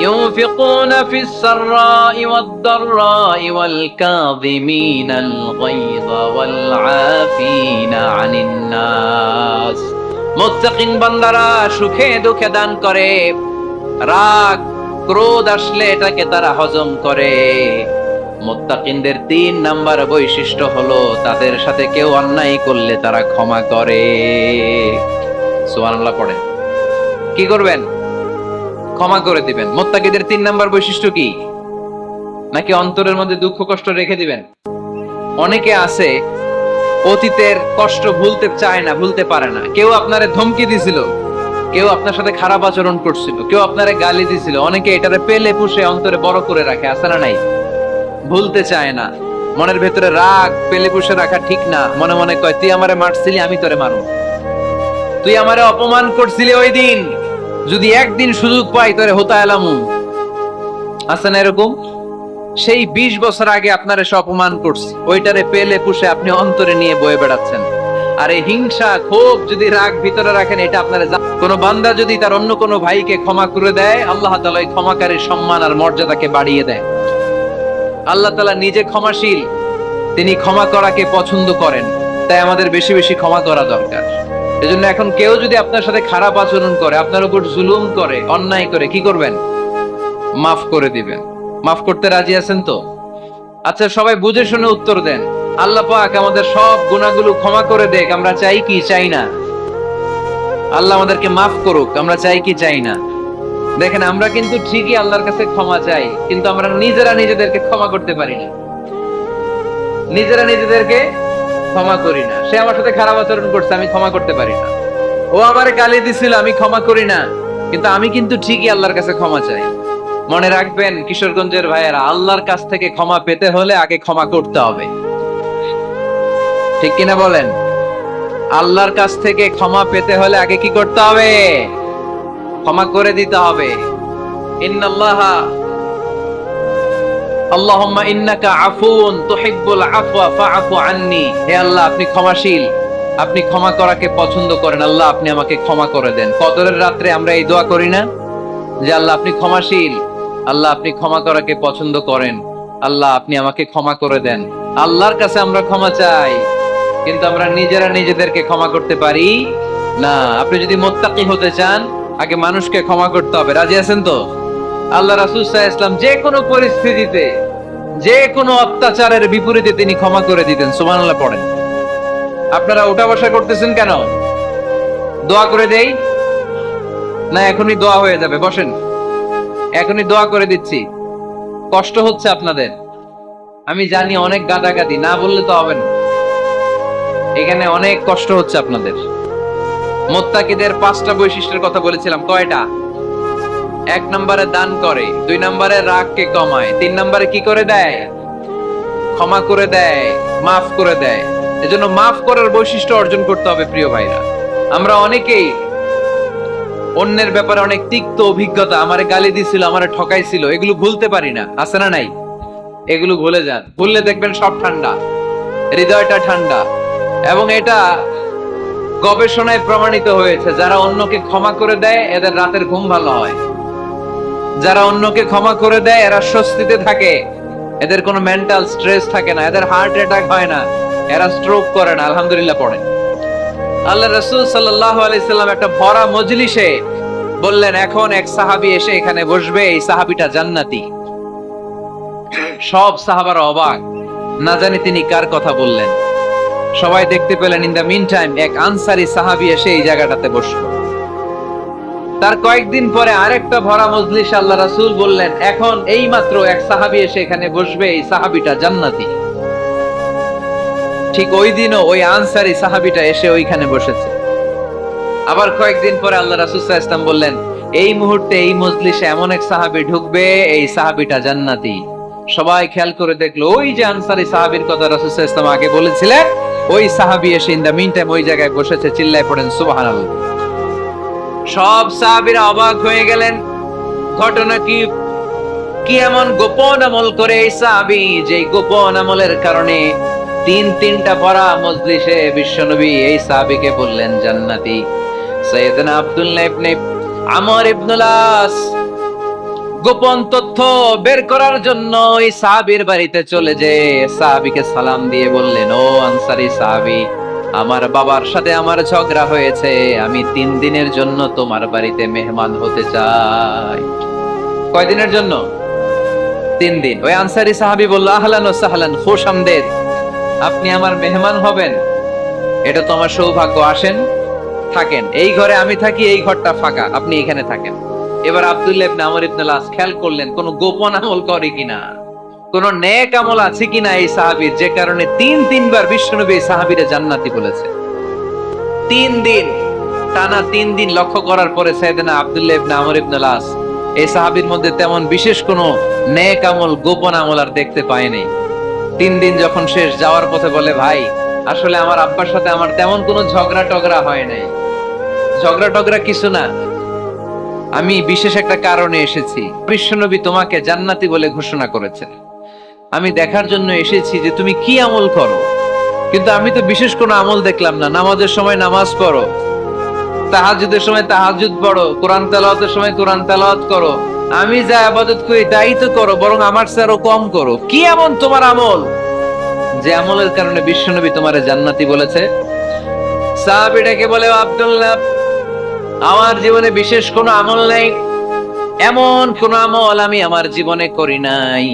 ইউনফিকুনা ফিস সাররাই ওয়াদ দাররাই ওয়াল কাযিমিনাল গায়যা ওয়াল আফিনা আনিন নাস। মুত্তাকিন বান্দারা সুখে দুঃখে দান করে, রাগ ক্রোধ আসলে এটাকে তারা হজম করে। মুত্তাকিনদের 3 নাম্বার বৈশিষ্ট্য হলো তাদের সাথে কেউ অন্যায় করলে তারা ক্ষমা করে। সুবহানাল্লাহ পড়েন। কি করবেন? ক্ষমা করে দিবেন। মুত্তাকিদের 3 নাম্বার বৈশিষ্ট্য কি? নাকি অন্তরের মধ্যে দুঃখ কষ্ট রেখে দিবেন? অনেকে আছে অতীতের কষ্ট ভুলতে চায় না, ভুলতে পারে না। কেউ আপনারে ধমকি দিছিল, কেউ আপনার সাথে খারাপ আচরণ করছিল, কেউ আপনারে গালি দিছিল, অনেকে এটারে পেলে পুষে অন্তরে বড় করে রাখে, আছে না নাই? ভুলতে চায় না। মনের ভেতরে রাগ পেলে পুষে রাখা ঠিক না। মনে মনে কয় তুই আমারে মারছিলি, আমি তোরে মারব। তুই আমারে অপমান করছিলি ওই দিন, যদি একদিন সুযোগ পাই তোরে হতা এলামু। আছে না এরকম? সেই 20 বছর আগে আপনারে সে অপমান করছে, ওইটারে পেলে পুষে আপনি অন্তরে নিয়ে বয়ে বেড়াচ্ছেন। আর এই হিংসা ক্ষোভ যদি রাগ ভিতরে রাখেন, এটা আপনারা কোন বান্দা যদি তার অন্য কোনো ভাইকে ক্ষমা করে দেয়, আল্লাহ তাআলা এই ক্ষমাকারীর সম্মান আর মর্যাদাকে বাড়িয়ে দেয়। আল্লাহ তাআলা নিজে ক্ষমাশীল, তিনি ক্ষমা করাকে পছন্দ করেন। তাই আমাদের বেশি বেশি ক্ষমা করা দরকার। এজন্য এখন কেউ যদি আপনার সাথে খারাপ আচরণ করে, আপনার উপর জুলুম করে, অন্যায় করে, কি করবেন? মাফ করে দিবেন। মাফ করতে রাজি আছেন তো? আচ্ছা সবাই বুঝে শুনে উত্তর দেন। আল্লাহ পাক আমাদের সব গুনাহগুলো ক্ষমা করে দেখ, আমরা চাই কি চাই না? আল্লাহ আমাদেরকে মাফ করুক, আমরা চাই কি চাই না? দেখেন আমরা কিন্তু ঠিকই আল্লাহর কাছে ক্ষমা চাই, কিন্তু আমরা নিজেরা নিজেদেরকে ক্ষমা করতে পারি না। নিজেরা নিজেদেরকে ক্ষমা করি না। সে আমার সাথে খারাপ আচরণ করছে, আমি ক্ষমা করতে পারি না। ও আমারে গালি দিছিল, আমি ক্ষমা করি না, কিন্তু আমি কিন্তু ঠিকই আল্লাহর কাছে ক্ষমা চাই। মনে রাখবেন কিশোরগঞ্জের ভাইয়েরা, আল্লাহর কাছ থেকে ক্ষমা পেতে হলে আগে ক্ষমা করতে হবে। ঠিক কিনা বলেন? আল্লাহর কাছ থেকে ক্ষমা পেতে হলে আগে কি করতে হবে? ক্ষমা করে দিতে হবে। ইন্নাল্লাহা আল্লাহুম্মা ইন্নাকা আফুউন তুহিব্বুল আফওয়া ফাআফু আন্নী। হে আল্লাহ, আপনি ক্ষমাশীল, আপনি ক্ষমা করাকে পছন্দ করেন। আল্লাহ আপনি আমাকে ক্ষমা করে দেন। কদরের রাত্রে আমরা এই দোয়া করি না যে আল্লাহ আপনি ক্ষমাশীল, আল্লাহ আপনি ক্ষমা করাকে পছন্দ করেন, আল্লাহ আপনি আমাকে ক্ষমা করে দেন। আল্লাহর কাছে আমরা ক্ষমা চাই, কিন্তু আমরা নিজেরা নিজেদেরকে ক্ষমা করতে পারি না, আপনি যদি মুত্তাকি হতে চান আগে মানুষকে ক্ষমা করতে হবে। রাজি আছেন তো? আল্লাহ রাসূল সাল্লাল্লাহু আলাইহি ওয়াসাল্লাম যে কোনো পরিস্থিতিতে যে কোনো অত্যাচারের বিপরীতে তিনি ক্ষমা করে দিতেন। সুবহানাল্লাহ পড়েন। আপনারা ওঠা বসা করতেছেন কেন? দোয়া করে দেই না? এখনই দোয়া হয়ে যাবে, বসেন। এখনই দোয়া করে দিচ্ছি। কষ্ট হচ্ছে আপনাদের, আমি জানি, অনেক গাদাগাদি, না বললে তো হবে না। এখানে অনেক কষ্ট হচ্ছে আপনাদের। মুত্তাকিদের 5টা বৈশিষ্ট্যের কথা বলেছিলাম, কয়টা? 1 নম্বরে দান করে, 2 নম্বরে রাগকে কমায়, 3 নম্বরে কি করে দেয়? ক্ষমা করে দেয়, মাফ করে দেয়। এজন্য মাফ করার বৈশিষ্ট্য অর্জন করতে হবে প্রিয় ভাইরা। আমরা অনেকেই অন্যের ব্যাপারে অনেক তিক্ত অভিজ্ঞতা, আমারে গালি দিছিল, আমারে ঠকাইছিল, এগুলো ভুলতে পারি না, আছে না নাই? এগুলো ভুলে যান, ভুললে দেখবেন সব ঠান্ডা, হৃদয়টা ঠান্ডা। এবং এটা গবেষণায় প্রমাণিত হয়েছে, যারা অন্যকে ক্ষমা করে দেয় এদের রাতের ঘুম ভালো হয়। যারা অন্যকে ক্ষমা করে দেয় এরা স্বস্তিতে থাকে, এদের কোনো মেন্টাল স্ট্রেস থাকে না, এদের হার্ট অ্যাটাক হয় না, এরা স্ট্রোক করে না। আলহামদুলিল্লাহ পড়েন। আল্লাহ রাসূল সাল্লাল্লাহু আলাইহি সাল্লাম একটা ভরা মজলিসে বললেন, এখন এক সাহাবী এসে এখানে বসবে, এই সাহাবীটা জান্নাতি। সব সাহাবারা অবাক, না জানি তিনি কার কথা বললেন। সবাই দেখতে পেলেন ইন দা মিন টাইম এক আনসারী সাহাবী এসে এই জায়গাটাতে বসলো। তার কয়েকদিন পরে আরেকটা ভরা মজলিস আল্লাহ রাসূল বললেন, এখন এই মাত্র এক সাহাবী এসে এখানে বসবে, এই সাহাবীটা জান্নাতি। ঠিক ওই দিনও ওই আনসারী সাহাবীটা এসে ওইখানে বসেছে। আবার কয়েকদিন পরে আল্লাহ রাসূল সাল্লাল্লাহু আলাইহি ওয়াসাল্লাম বললেন, এই মুহূর্তে এই মজলিসে এমন এক সাহাবী ঢুকবে, এই সাহাবীটা জান্নাতি। সবাই খেয়াল করে দেখলো, ওই যে আনসারী সাহাবীর কথা রাসূল সাল্লাল্লাহু আলাইহি ওয়াসাল্লাম আগে বলেছিলেন, ওই সাহাবী এসে ইন দা মিন টাইম ওই জায়গায় বসেছে। চিল্লায় পড়েন সুবহানাল্লাহ। সব সাহাবীরা অবাক হয়ে গেলেন, ঘটনা কি? কি এমন গোপন আমল করে এই সাহাবী, যে গোপন আমলের কারণে তিনটা ভরা মজলিসে বিশ্বনবী এই সাহাবীকে বললেন জান্নাতি। সাইয়েদনা আব্দুল্লাহ ইবনে আমর ইবনুল আস গোপন তথ্য বের করার জন্য ওই সাহাবীর বাড়িতে চলে যেয়ে সাহাবীকে সালাম দিয়ে বললেন, ও আনসারী সাহাবী, আমার বাবার সাথে আমার ঝগড়া হয়েছে, আমি 3 দিনের জন্য তোমার বাড়িতে মেহমান হতে চাই। কয়দিনের জন্য? 3 দিন। ওই আনসারী সাহাবী বলল, আহলান ওয়া সাহলান, খুশআমদেদ, আপনি আমার মেহমান হবেন, এটা তো আমার সৌভাগ্য, আসেন থাকেন, এই ঘরে আমি থাকি, এই ঘরটা ফাঁকা, আপনি এখানে থাকেন। এবার আব্দুল্লাহ ইবনে আমর ইবনুল আস খেয়াল করলেন কোন গোপন আমল করে কিনা, কোন নেক আমল আছে কিনা এই সাহাবীর, যে কারণে 3বার বিশ্বনবী এই সাহাবীরে জান্নাতি বলেছে। 3 দিন টানা 3 দিন লক্ষ্য করার পরে সাইয়েদনা আব্দুল্লাহ ইবনে আমর ইবনুল আস এই সাহাবীর মধ্যে তেমন বিশেষ কোন নেক আমল, গোপন আমল আর দেখতে পায়নি। 3 দিন যখন শেষ, যাওয়ার পথে বলে, ভাই আসলে আমার আব্বার সাথে আমার তেমন কোনো ঝগড়া টগড়া হয় নাই, ঝগড়া টগড়া কিছু না, আমি বিশেষ একটা কারণে এসেছি। বিশ্বনবী তোমাকে জান্নাতি বলে ঘোষণা করেছেন, আমি দেখার জন্য এসেছি যে তুমি কি আমল করো। কিন্তু আমি তো বিশেষ কোনো আমল দেখলাম না, নামাজের সময় নামাজ পড়ো, তাহাজ্জুদের সময় তাহাজ্জুদ পড়ো, কোরআন তেলাওয়াতের সময় কোরআন তেলাওয়াত করো, আমি যা ইবাদত করি তাই তো করো, বরং আমার চেয়ে আরো কম করো। কি এমন তোমার আমল যে আমলের কারণে বিশ্বনবী তোমারে জান্নাতি বলেছে? সাহাবীটাকে বলে, আব্দুল্লাহ, আমার জীবনে বিশেষ কোনো আমল নেই, এমন কোন আমল আমি আমার জীবনে করি নাই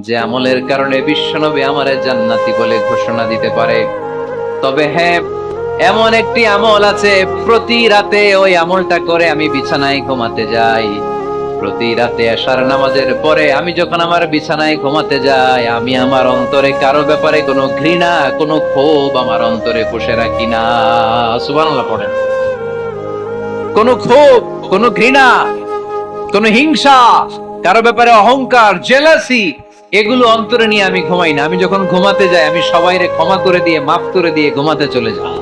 যে আমলের কারণে বিশ্বনবী আমারে জান্নাতি বলে ঘোষণা দিতে পারে। তবে হ্যাঁ, এমন একটি আমল আছে, প্রতি রাতে ওই আমলটা করে আমি বিছানায় ঘুমাতে যাই। প্রতি রাতে এশার নামাজের পরে আমি যখন আমার বিছানায় ঘুমাতে যাই, আমি আমার অন্তরে কারো ব্যাপারে কোনো ঘৃণা, কোনো ক্ষোভ আমার অন্তরে পুষে রাখি না। সুবহানাল্লাহ পড়েন। কোনো ক্ষোভ, কোনো ঘৃণা, কোনো হিংসা, কারো ব্যাপারে অহংকার, জেলাসি, এগুলো অন্তরে নিয়ে আমি ঘুমাই না। আমি যখন ঘুমাতে যাই, আমি সবাইরে ক্ষমা করে দিয়ে, মাফ করে দিয়ে ঘুমাতে চলে যাই।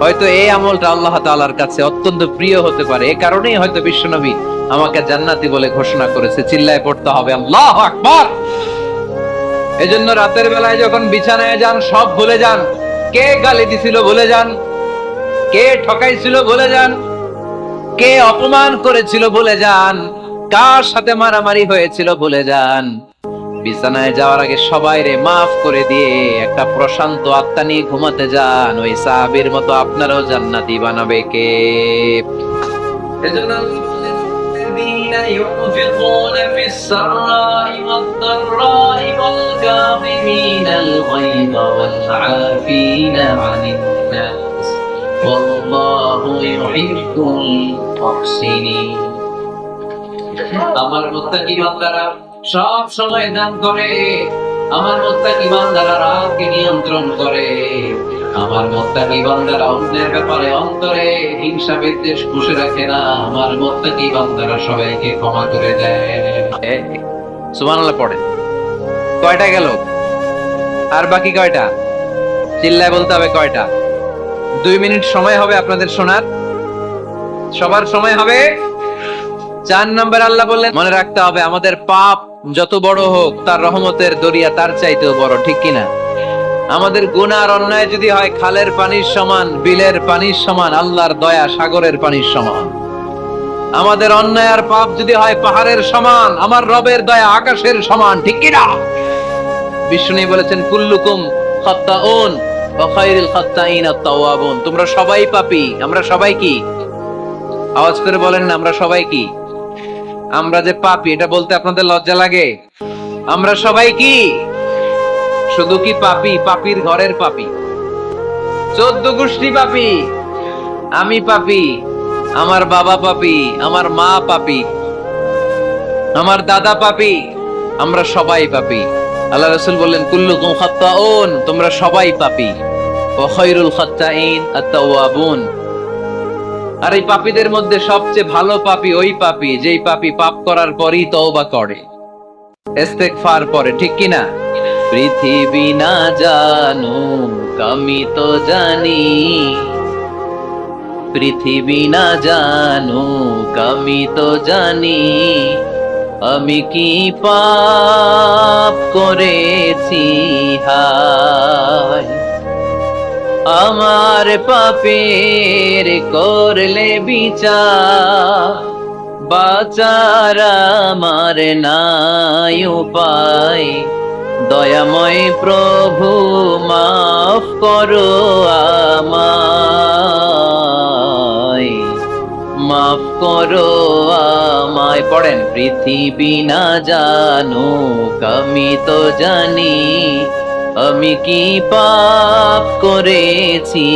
হয়তো এই আমলটা আল্লাহ তাআলার কাছে অত্যন্ত প্রিয় হতে পারে, এই কারণেই হয়তো বিশ্বনবী আমাকে জান্নাতি বলে ঘোষণা করেছে। চিল্লায় পড়তে হবে আল্লাহু আকবার। এজন্য রাতের বেলায় যখন বিছানায় যান, সব ভুলে যান। কে গালি দিছিল ভুলে যান, কে ঠকাইছিল ভুলে যান, কে অপমান করেছিল ভুলে যান, কার সাথে মারামারি হয়েছিল ভুলে যান। বিছানায় যাওয়ার আগে সবাইরে মাফ করে দিয়ে একটা প্রশান্ত আত্মা নিয়ে ঘুমাতে যান। ওই সাহাবীর মতো আপনারাও জান্নাতি বানাবে কে? এজন্য الذين ينفقون في السراء والضراء والكاظمين الغيظ والعافين عن الناس والله يحب المحسنين। আমার মুত্তাকি বান্দারা সব সময় দান করে, আমার মুত্তাকি বান্দারা রাগকে নিয়ন্ত্রণ করে, আমার মুত্তাকি বান্দারা অন্যের ব্যাপারে অন্তরে হিংসা বিদ্বেষ পুষে রাখে না, আমার মুত্তাকি বান্দারা সবাইকে ক্ষমা করে দেয়। সুবহানাল্লাহ পড়ে। কয়টা গেল? আর বাকি কয়টা? চিল্লায় বলতে হবে কয়টা? 2 মিনিট সময় হবে আপনাদের শোনার। সবার সময় হবে। 4 নম্বর আল্লাহ বললেন মনে রাখতে হবে আমাদের পাপ যত বড় হোক তার রহমতের দরিয়া তার চাইতেও বড়, ঠিক কিনা? আমাদের গুনাহ আর অন্যায় যদি হয় খালের পানির সমান, বিলের পানির সমান, আল্লাহর দয়া সাগরের পানির সমান। আমাদের অন্যায় আর পাপ যদি হয় পাহাড়ের সমান, আমার রবের দয়া আকাশের সমান, ঠিক কিনা? বিষ্ণু বলেছেন কুল্লুকুম খাত্তাউন ওয়া খায়রুল খাত্তাইন আত-তাওয়াবুন। তোমরা সবাই পাপী। আমরা সবাই কি? আওয়াজ করে বলেন না, আমরা সবাই কি? আমরা যে পাপী এটা বলতে আপনাদের লজ্জা লাগে? আমরা সবাই কি? শুধু কি পাপী? পাপীর ঘরের পাপী। 14 গোষ্ঠী পাপী। আমি পাপী, আমার বাবা পাপী, আমার মা পাপী, আমার দাদা পাপী, আমরা সবাই পাপী। আল্লাহ রাসূল বললেন কুল্লুকুম খাত্তাউন, তোমরা সবাই পাপী। ওয়া খায়রুল খাত্তাইন আত-তাওয়াবুন। আর এই পাপীদের মধ্যে সবচেয়ে ভালো পাপী ওই পাপী যেই পাপী পাপ করার পরই তওবা করে, ইস্তেগফার পড়ে, ঠিক কিনা? পৃথিবী না জানুক আমি তো জানি, পৃথিবী না জানুক আমি তো জানি, আমি কি পাপ করেছি হায়, আমার পাপের করলে বিচার, বাঁচার আমার নাই উপায়, দয়াময় প্রভু মাফ করো আমায়, মাফ করো আমায়। পড়েন পৃথিবী না জানুক আমি তো জানি, আমি কি পাপ করেছি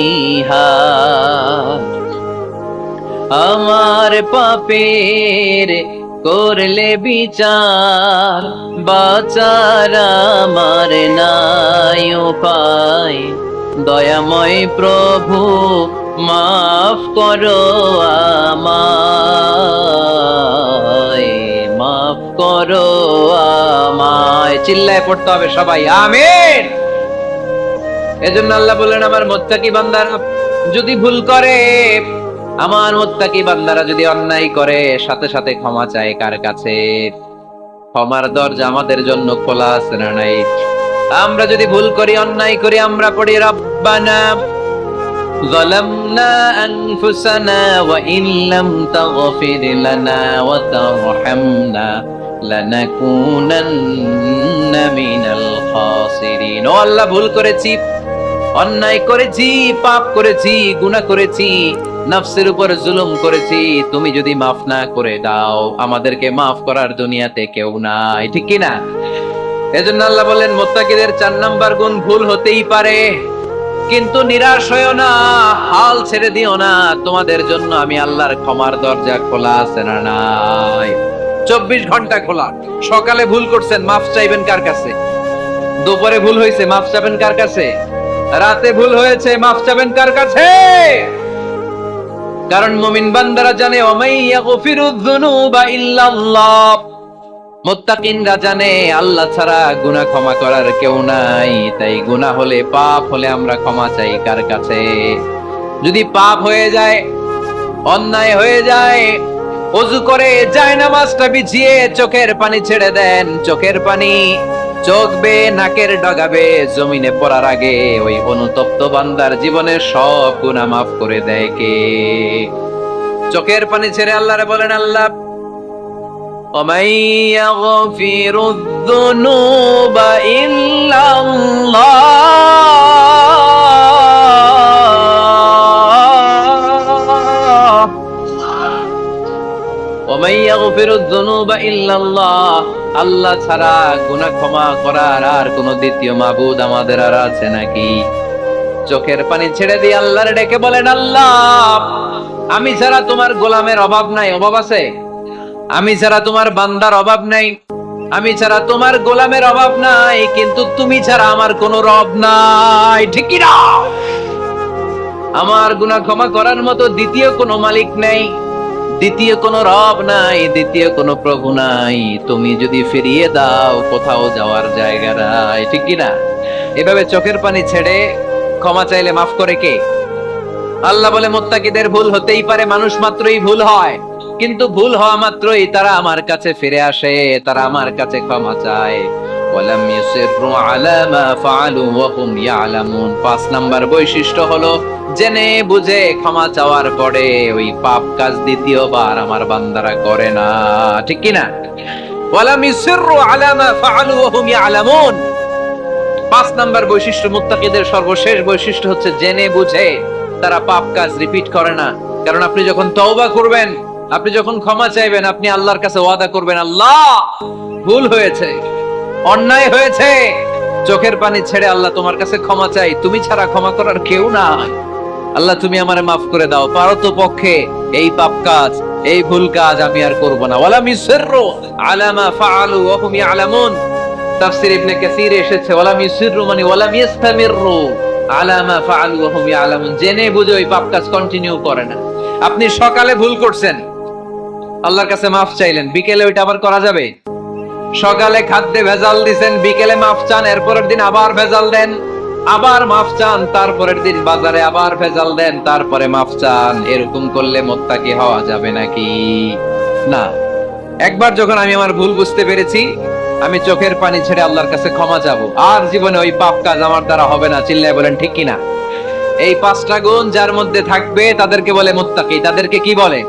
হায়, আমার পাপের করলে বিচার, বাঁচার আমার নাই উপায়, দয়াময় প্রভু মাফ করো আমায়, মাফ করো আমায়। চিল্লায় পড়তে হবে সবাই, আমিন। এজন্য আল্লাহ বললেন আমার মুত্তাকি বান্দারা যদি ভুল করে, আমার মুত্তাকি বান্দারা যদি অন্যায় করে, সাথে সাথে ক্ষমা চায় কার কাছে? ক্ষমার দরজা আমাদের জন্য খোলা আছে না নাই? আমরা যদি ভুল করি, অন্যায় করি, আমরা পড়ি রব্বানা যালামনা আনফুসানা ওয়া ইন লাম তাগফির লানা ওয়া তারহামনা লানাকুনান্না মিনাল খাসিরিন। ও আল্লাহ, ভুল করেছি, অন্যায় করেছি, পাপ করেছি, গুনাহ করেছি, নফসের উপর জুলুম করেছি, তুমি যদি মাফ না করে দাও আমাদেরকে মাফ করার দুনিয়াতে কেউ নাই, ঠিক কি না? এজন্য আল্লাহ বলেন মুত্তাকিদের 4 নাম্বার গুণ ভুল হতেই পারে, কিন্তু নিরাশ হয়ো না, হাল ছেড়ে দিও না, তোমাদের জন্য আমি আল্লাহর ক্ষমার দরজা খোলা আছে না নাই? 24 ঘন্টা খোলা। সকালে ভুল করছেন, মাফ চাইবেন কার কাছে? দুপুরে ভুল হয়েছে, মাফ চাইবেন কার কাছে? রাতে ভুল হয়েছে, মাফ চাইবেন কার কাছে? কারণ মুমিন বান্দারা জানে ওমাইয়া গফিরুয যুনুবা ইল্লাল্লাহ, মুত্তাকিনরা জানে আল্লাহ ছাড়া গুনাহ ক্ষমা করার কেউ নাই। তাই গুনাহ হলে, পাপ হলে আমরা ক্ষমা চাই কার কাছে? যদি পাপ হয়ে যায়, অন্যায় হয়ে যায়, ওযু করে জায়নামাজটা বিছিয়ে চোখের পানি ছেড়ে দেন, চোখের পানি চোখ বেয়ে নাকের ডগাবে জমিনে পড়ার আগে ওই অনুতপ্ত বান্দার জীবনের সব গুনাহ মাফ করে দেয় কে? চোখের পানি ছেড়ে আল্লাহরে বলেন আল্লাহ ومن يغفر الذنوب إلا الله ومن يغفر الذنوب إلا الله আল্লাহ ছাড়া গুনাহ ক্ষমা করার আর কোন দ্বিতীয় মাবুদ আমাদের আর আছে নাকি? চোখের পানি ছেড়ে দিয়ে আল্লাহর ডেকে বলেন, আল্লাহ আমি ছাড়া তোমার গোলামের অভাব নাই, অভাব আছে? আমি ছাড়া তোমার বান্দার অভাব নাই, আমি ছাড়া তোমার গোলামের অভাব নাই, কিন্তু তুমি ছাড়া আমার কোনো রব নাই, ঠিক কি না? আমার গুনাহ ক্ষমা করার মতো দ্বিতীয় কোনো মালিক নাই, দ্বিতীয় কোনো রব নাই, দ্বিতীয় কোনো প্রভু নাই। তুমি যদি ফিরিয়ে দাও কোথাও যাওয়ার জায়গা নাই, ঠিক কি না? এভাবে চোখের পানি ছেড়ে ক্ষমা চাইলে মাফ করে কে? আল্লাহ বলে মুত্তাকিদের ভুল হতেই পারে, মানুষ মাত্রই ভুল হয়, কিন্তু ভুল হওয়া মাত্রই তারা আমার কাছে ফিরে আসে, তারা আমার কাছে ক্ষমা চায়। ওয়ালাম ইউসিররু আলা মা ফাআলু ওয়া হুম ইয়ালামুন। ৫ নাম্বার বৈশিষ্ট্য হলো জেনে বুঝে ক্ষমা চাওয়ার পরে ওই পাপ কাজ দ্বিতীয়বার আমার বান্দারা করে না, ঠিক কি না? ওয়ালাম ইউসিররু আলা মা ফাআলু ওয়া হুম ইয়ালামুন। ৫ নাম্বার বৈশিষ্ট্য, মুত্তাকিদের সর্বশেষ বৈশিষ্ট্য হচ্ছে জেনে বুঝে তারা পাপ কাজ রিপিট করে না। কারণ আপনি যখন তওবা করবেন, আপনি যখন ক্ষমা চাইবেন, আপনি আল্লাহর কাছে ওয়াদা করবেন, আল্লাহ ভুল হয়েছে, অন্যায় হয়েছে, চোখের পানি ছেড়ে আল্লাহ তোমার কাছে ক্ষমা চাই, তুমি ছাড়া ক্ষমা করার কেউ নাই, আল্লাহ তুমি আমারে মাফ করে দাও, পারতপক্ষে এই পাপ কাজ, এই ভুল কাজ আমি আর করব না। ওয়ালাম ইউসিররু আলা মা ফাআলু ওয়া হুম ইয়ালামুন। তাফসীর ইবনে কাসীর এসেছে ওয়ালাম ইউসিররু মানে ওয়ালাম ইস্তামিররু আলা মা ফাআলু ওয়া হুম ইয়ালামুন, জেনে বুঝে ওই পাপ কাজ কন্টিনিউ করে না। আপনি সকালে ভুল করছেন, আল্লাহর কাছে মাফ চাইলেন, বিকেলে ওইটা আবার করা যাবে? সকালে খাদ্যে ভেজাল দিবেন, বিকেলে মাফ চান, এরপরের দিন আবার ভেজাল দেন, আবার মাফ চান, তারপরের দিন বাজারে আবার ভেজাল দেন, তারপরে মাফ চান। এরকম করলে মুত্তাকি হওয়া যাবে নাকি? না। একবার যখন আমি আমার ভুল বুঝতে পেরেছি, আমি চোখের পানি ছেড়ে আল্লাহর কাছে ক্ষমা চাবো, আর জীবনে ওই পাপ কাজ আমার দ্বারা হবে না। চিল্লায় বলেন ঠিক কিনা? এই ৫টা গুণ যার মধ্যে থাকবে তাদেরকে বলে মুত্তাকি। তাদেরকে কি বলে?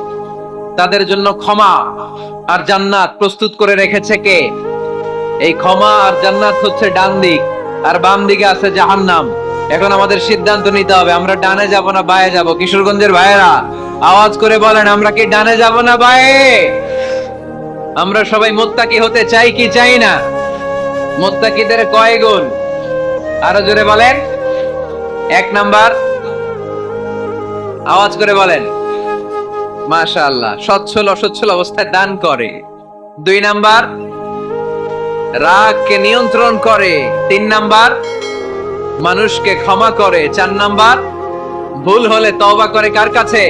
তাদের জন্য ক্ষমা আর জান্নাত প্রস্তুত করে রেখেছে কে? এই ক্ষমা আর জান্নাত হচ্ছে ডান দিক, আর বাম দিকে আছে জাহান্নাম। এখন আমাদের সিদ্ধান্ত নিতে হবে, আমরা ডানে যাব না বায়ে যাব। কিশোরগঞ্জের ভাইয়েরা আওয়াজ করে বলেন, আমরা কি ডানে যাব না বায়ে? আমরা সবাই মুত্তাকি হতে চাই কি চাই না? মুত্তাকিদের কয় গুণ? আরো জোরে বলেন। ১ নাম্বার, আওয়াজ করে বলেন। মাশাআল্লাহ, সচ্ছল অসচ্ছল অবস্থায় দান করে। ২ নাম্বার, রাগকে নিয়ন্ত্রণ করে। ৩ নাম্বার, মানুষকে ক্ষমা করে। ৪ নাম্বার, ভুল হলে তওবা করে কার কাছে?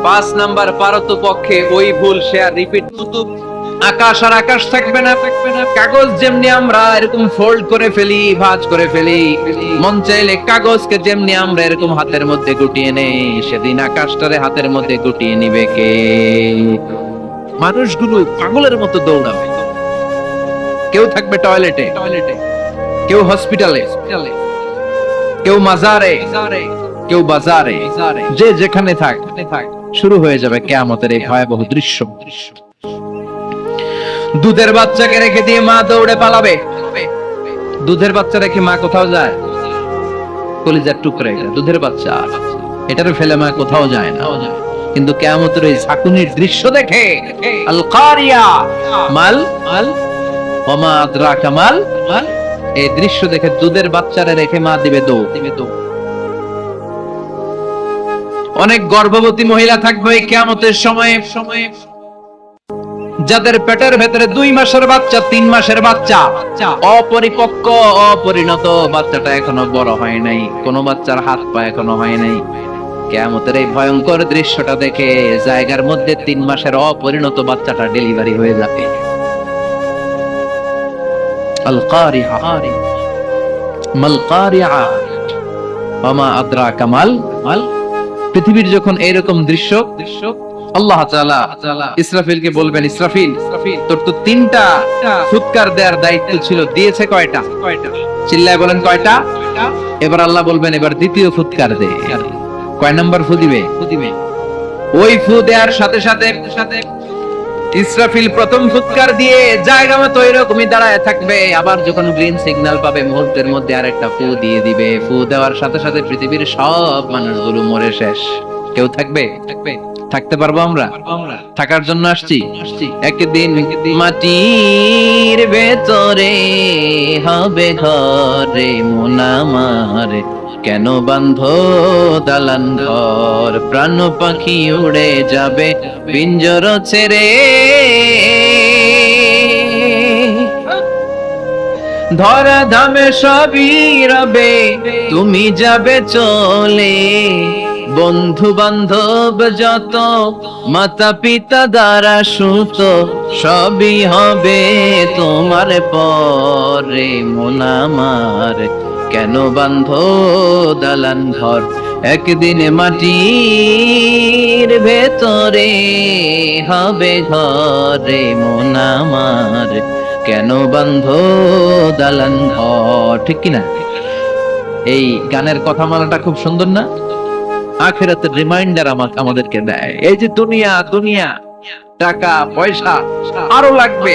৫ নাম্বার, পারতপক্ষে ওই ভুল সে আর রিপিট। আকাশ আর আকাশ থাকবে না, কাগজ যেমনি আমরা এরকম ফোল্ড করে ফেলি, ভাঁজ করে ফেলি, মন চাইলে কাগজকে যেমনি আমরা এরকম হাতের মধ্যে গুটিয়ে নেই, সেদিন আকাশটারে হাতের মধ্যে গুটিয়ে নিবে কে? মানুষগুলো পাগলের মতো দৌড়াবে। কেউ থাকবে টয়লেটে, কেউ হসপিটালে, কেউ মাজারে, কেউ বাজারে, যে যেখানে থাক, শুরু হয়ে যাবে কিয়ামতের এই ভয়াবহ দৃশ্য। দুধের বাচ্চাকে রেখে দিয়ে মা দৌড়ে পালাবে। দুধের বাচ্চা রেখে মা কোথাও যায়? কলিজার টুকরা, দুধের বাচ্চা, এটারে ফেলে মা কোথাও যায় না। কিন্তু কিয়ামতের এই ঝাঁকুনির দৃশ্য দেখে, আল কারিয়া মাল ওয়া মা আদরাকা মাল, এই দৃশ্য দেখে দুধের বাচ্চারে রেখে মা দিবে দৌড়। অনেক গর্ভবতী মহিলা থাকবে এই কিয়ামতের সময়ে, যাদের পেটের ভেতরে ২ মাসের বাচ্চা, ৩ মাসের বাচ্চা, অপরিপক্ক অপরিণত, বাচ্চাটা এখনো বড় হয় নাই, কোন বাচ্চার হাত পা এখনো হয় নাই। কিয়ামতের এই ভয়ঙ্কর দৃশ্যটা দেখে জায়গার মধ্যে ৩ মাসের অপরিণত বাচ্চাটা ডেলিভারি হয়ে যাবে। আল কারিআ মাল কারিআ ওয়া মা আদরাকা মাল। পৃথিবীর যখন এরকম দৃশ্য, আল্লাহ তাআলা ইসরাফিলকে বলবেন, ইসরাফিল তোর তো ৩টা ফুৎকার দেওয়ার দায়িত্ব ছিল, দিয়েছে কয়টা? চিল্লায় বলেন কয়টা? এবার আল্লাহ বলবেন, এবার দ্বিতীয় ফুৎকার দে। কয় নাম্বার ফু দিবে? ওই ফু দেওয়ার সাথে সাথে ইসরাফিল প্রথম ফুৎকার দিয়ে জায়গা মতো এরকমই দাঁড়ায় থাকবে, আবার যখন গ্রিন সিগন্যাল পাবে মুহূর্তের মধ্যে আরেকটা ফু দিয়ে দিবে। ফু দেওয়ার সাথে সাথে পৃথিবীর সব মানুষগুলো মরে শেষ। কেউ থাকবে? থাকতে পারবো আমরা? থাকার জন্য আসছি। একদিন মাটির ভেতরে হবে ঘরে মন আমার, কেন বাঁধো দালান ঘর, প্রাণ পাখি উড়ে যাবে পিঞ্জর ছেড়ে, ধরা ধামে সবই রবে তুমি যাবে চলে, বন্ধু বান্ধব যত মাতা পিতা দ্বারা সুত সবই হবে তোমার পরে মন আমার, কেন বাঁধো দালান ঘর, একদিন মাটির ভেতরে হবে ঘরে মন আমার, কেন বাঁধো দালান ঘর। ঠিক কিনা? এই গানের কথামালাটা খুব সুন্দর না? আখিরাতের রিমাইন্ডার আমাদেরকে দেয়। এই যে দুনিয়া দুনিয়া, টাকা পয়সা আরো লাগবে,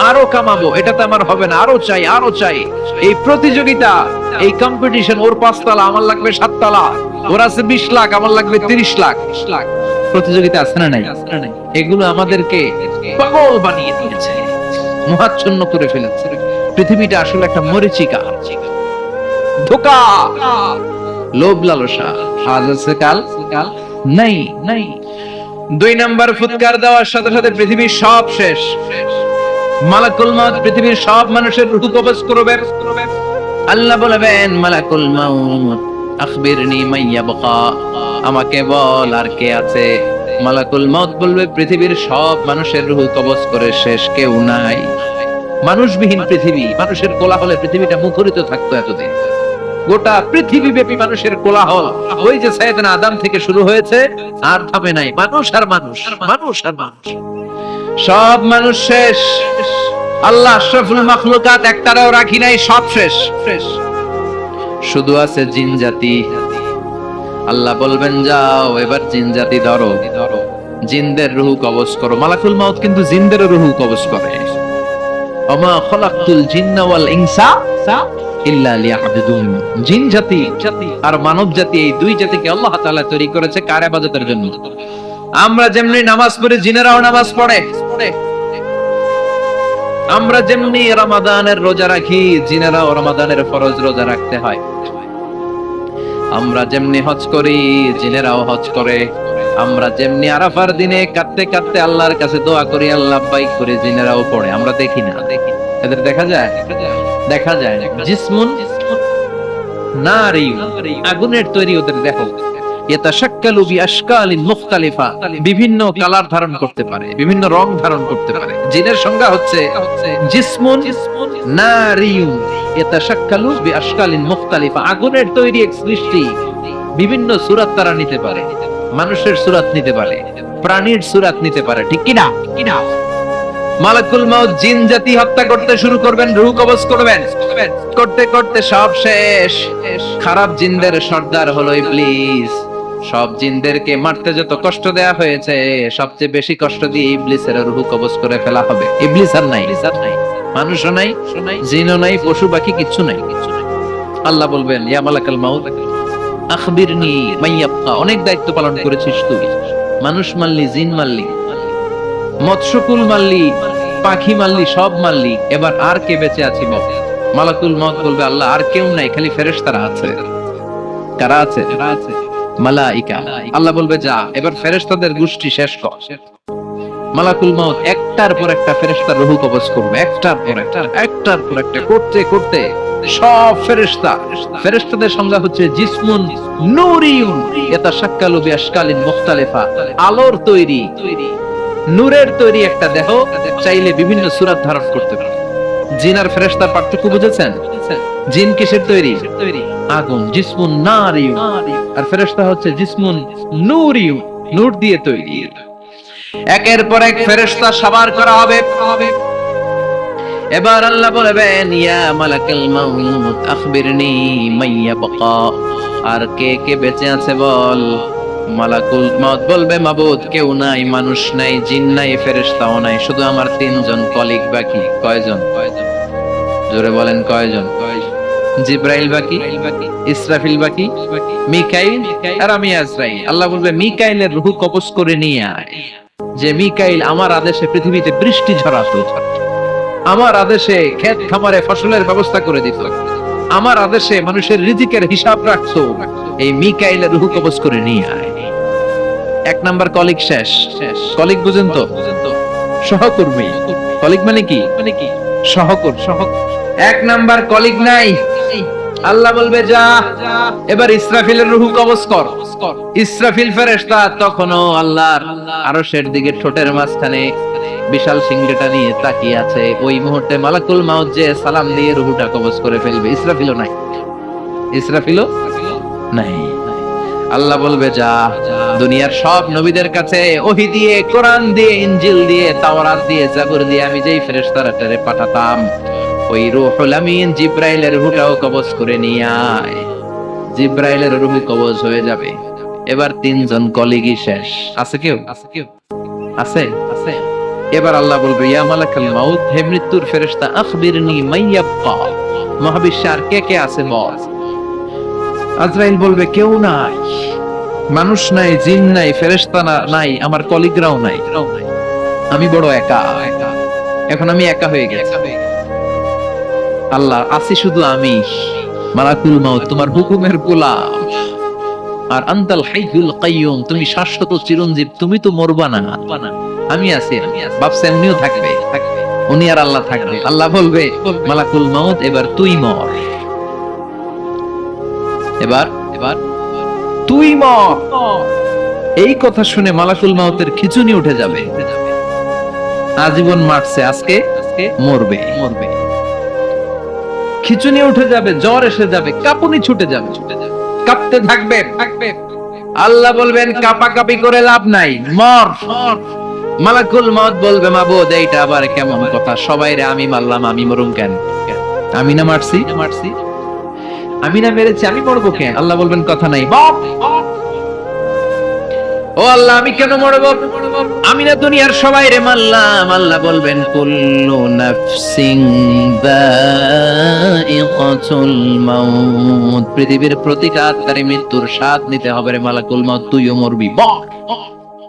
আরো কামাবো, এটাতে আমার হবে না, আরো চাই আরো চাই। এই প্রতিযোগিতা, এই কম্পিটিশন, ওর 5 তলা আমার লাগবে 7 তলা, ওর আছে 20 লাখ আমার লাগবে 30 লাখ। প্রতিযোগিতা আছে না নাই? এগুলো আমাদেরকে পাগল বানিয়ে দিয়েছে, মোহাচ্ছন্ন করে ফেলেছে। পৃথিবীটা আসলে একটা মরীচিকা, ধোঁকা, লোভ লালসা, আজ আছে কাল নাই নাই। 2 নাম্বার ফুৎকার দেওয়ার সাথে সাথে পৃথিবীর সব শেষ। মালাকুল মউত পৃথিবীর সব মানুষের রূহ কবজ করবে। আল্লাহ বলবেন, মালাকুল মউত আখবিরনি মাইয়াবকা, আমাকে বল আর কে আছে। মালাকুল মউত বলবে, পৃথিবীর সব মানুষের রূহ কবজ করে শেষ, কেউ নাই। মানুষবিহীন পৃথিবী, মানুষের কোলাহলে পৃথিবীটা মুখরিত থাকতো এতদিন। গোটা পৃথিবী ব্যাপী মানুষের কোলাহল, ওই যে সাইয়েদনা আদম থেকে শুরু হয়েছে, আর থামে নাই। মানুষ আর মানুষ, মানুষ আর মানুষ, সব মানুষ শেষ। আল্লাহ আশরাফুল মাখলুকাত একটারাও রাখি নাই, সব শেষ। শুধু আছে জিন জাতি। আল্লাহ বলবেন, যাও এবার জিন জাতি ধরো, জিনদের রূহ কবজ করো। মালাকুল মউত কিন্তু জিনদের রূহ কবজ করে। ওমা খালাকতুল জিন্না ওয়াল ইনসা ইল্লা লিয়াবুদুন। জিন জাতি আর মানব জাতি, এই 2 জাতিকে আল্লাহ তাআলা তৈরি করেছে কার ইবাদতের জন্য? আমরা যেমনি নামাজ পড়ি, জিনেরাও নামাজ পড়ে। আমরা যেমনি রমাদানের রোজা রাখি, জিনেরাও রমাদানের ফরজ রোজা রাখতে হয়। আমরা যেমনি হজ করি, জিনেরাও হজ করে। আমরা যেমনি আরাফার দিনে কাঁদতে কাঁদতে আল্লাহর কাছে দোয়া করি, আল্লাহ বাইক করে, জিনেরাও পড়ে। আমরা দেখি না? এদের দেখা যায়? দেখা যায় না। জিসমুন নারী, আগুনের তৈরি ওদের দেহ। ইয়াতাশাক্কালু বিআশকালিন মুখতালিফা, বিভিন্ন কালার ধারণ করতে পারে, বিভিন্ন রং ধারণ করতে পারে। জিনের সংজ্ঞা হচ্ছে জিসমুন নারিয়ুন ইয়াতাশাক্কালু বিআশকালিন মুখতালিফা, আগুনের তৈরি এক সৃষ্টি। বিভিন্ন সূরত তারা নিতে পারে, মানুষের সূরত নিতে পারে, প্রাণীর সূরত নিতে পারে। ঠিক কিনা? মালাকুল মউত জিন জাতি হত্যা করতে শুরু করবেন, রূহ কবজ করবেন। করতে করতে সব শেষ। খারাপ জিনদের সর্দার হলো ইবলিস। সব জিনদেরকে মারতে যত কষ্ট দেয়া হয়েছে, সবচেয়ে বেশি কষ্ট দিয়ে ইবলিসের রূহ কবজ করে ফেলা হবে। ইবলিস আর নাই, মানুষও নাই, জিনও নাই, পশু পাখি কিচ্ছু নাই। আল্লাহ বলবেন, ইয়া মালাকুল মউত আখবিরনি মাইয়াবকা, অনেক দায়িত্ব পালন করেছিস তুই। মানুষ মারলি, জিন মারলি, মৎস্যকুল মারলি, পাখি মারলি, সব মারলি, এবার আর কে বেঁচে আছি বল? মালাকুল মউত বলবে, আল্লাহ আর কেউ নাই, খালি ফেরেশতারা আছে। কারা আছে? মালাইকা। আল্লাহ বলবে, যা এবার ফেরেশতাদের গোষ্ঠী শেষ কর। মালাকুল মউত একটার পর একটা ফেরেশতার রূহ কবজ করবে, একটার পর একটা, একটার পর একটা, করতে করতে সব ফেরেশতা। ফেরেশতাদের সংজ্ঞা হচ্ছে জিসমুন নূরিয়ুন ইয়াতাশাক্কালু বিআশকালিন মুখতালিফা, আলোর তৈরি, নূরের তৈরি একটা দেহ, চাইলে বিভিন্ন সূরত ধারণ করতে পারে। জিন আর ফেরেশতার পার্থক্য বুঝেছেন? জিন কিসের তৈরি? আগুন, জিসমুন নারিয়ুন। আর ফেরেশতা হচ্ছে জিসমুন নূরিয়ুন, নূর দিয়ে তৈরি। একের পর এক ফেরেশতা সবার করা হবে। এবার আল্লাহ বলবেন, ইয়া মালাকুল মউত আখবিরনি মাইয়াবকা, আর কে কে বেঁচে আছে বল। মালাকুল মউত বলবে মাবুদ কেউ নাই, মানুষ নাই, জিন নাই, ফেরেশতাও নাই, শুধু আমার তিনজন কলিগ বাকি। কয়জন? জোরে বলেন কয়জন? জিব্রাইল বাকি, ইসরাফিল বাকি, মিকাইল আর আমি আজরাইল। আল্লাহ বলবে মিকাইলের রূহ কবজ করে নিয়ে আয়। যে মিকাইল আমার আদেশে পৃথিবীতে বৃষ্টি ঝরাতো, আমার আদেশে ক্ষেত খামারে ফসলের ব্যবস্থা করে দিত, আমার আদেশে মানুষের রিজিকের হিসাব রাখতো, এই মিকাইলের রূহ কবজ করে নিয়ে আয়। এক নাম্বার কলিগ শেষ। কলিগ বুঝেন তো? সহকর্মী। কলিগ মানে কি? সহকর্মী। এক নাম্বার কলিগ নাই। আল্লাহ বলবে যা এবার ইসরাফিলের রূহ কবজ কর। ইসরাফিল ফেরেশতা তখনও আল্লাহর আরশের দিকে ঠোঁটের মাঝখানে বিশাল সিংহটা নিয়ে তাকিয়ে আছে। ওই মুহূর্তে মালাকুল মাউত যে সালাম দিয়ে রূহটা কবজ করে ফেলবে। ইসরাফিলও নাই। ইসরাফিলও নাই। আল্লাহ বলবে যা দুনিয়ার সব নবীদের কাছে ওহী দিয়ে, কোরআন দিয়ে, ইনজিল দিয়ে, তাওরাত দিয়ে, জাবুর দিয়ে আমি যেই ফেরেশতারে পাঠাতাম, ওই রূহুল আমিন জিব্রাইলের রূহটাও কবজ করে নিয়ে আয়। জিব্রাইলের রূহ কবজ হয়ে যাবে। এবার তিনজন কলিগই শেষ। আছে কেউ? আছে? এবার আল্লাহ বলবে ইয়া মালাকাল মাউত, হে মৃত্যুর ফেরেশতা, আখবিরনি মাইয়াবকা, মহাবিশ্বে আর কে কে আছে বল। আজরাইল বলবে কেউ নাই, মানুষ নাই, জিন নাই, ফেরেশতা নাই, আমার কলিগরাও নাই, আমি বড় একা। এখন আমি একা হয়ে গেছি। আল্লাহ আছি শুধু আমি, মালাকুল মাউত তোমার হুকুমের গোলাম। আর আনতাল হাইয়ুল কাইয়ুম, তুমি শাশ্বত চিরঞ্জীব, তুমি তো মরবা না। আমি আছি। ভাবছেন উনিও থাকবে? উনি আর আল্লাহ থাকবে। আল্লাহ বলবে মালাকুল মাউত এবার তুই মর, এবার তুই মর। এই কথা শুনে মালাকুল মাউতের খিচুনি উঠে যাবে। আজীবন মারছে, আজকে মরবে। খিচুনি উঠে যাবে, জ্বর এসে যাবে, কাঁপুনি ছুটে যাবে, কাঁপতে থাকবে। আল্লাহ বলবেন কাঁপাকাঁপি করে লাভ নাই, মর। মালাকুল মাউত বলবে মাবুদ এইটা আবার কেমন কথা, সবাই রে আমি মারলাম, আমি মরুম কেন? আমি না মারছি, আমি না মেরেছি, আমি মরবো কেন? আল্লাহ বলবেন কথা নাই, বাপ। ও আল্লাহ আমি কেন মরবো? আমি না দুনিয়ার সবাই রে মারলাম। আল্লাহ বলবেন কুল্লু নাফসিন যায়িকাতুল মাউত, পৃথিবীর প্রতিটা আত্মারে মৃত্যুর স্বাদ নিতে হবে রে মালাকুল মাউত, তুইও মরবি।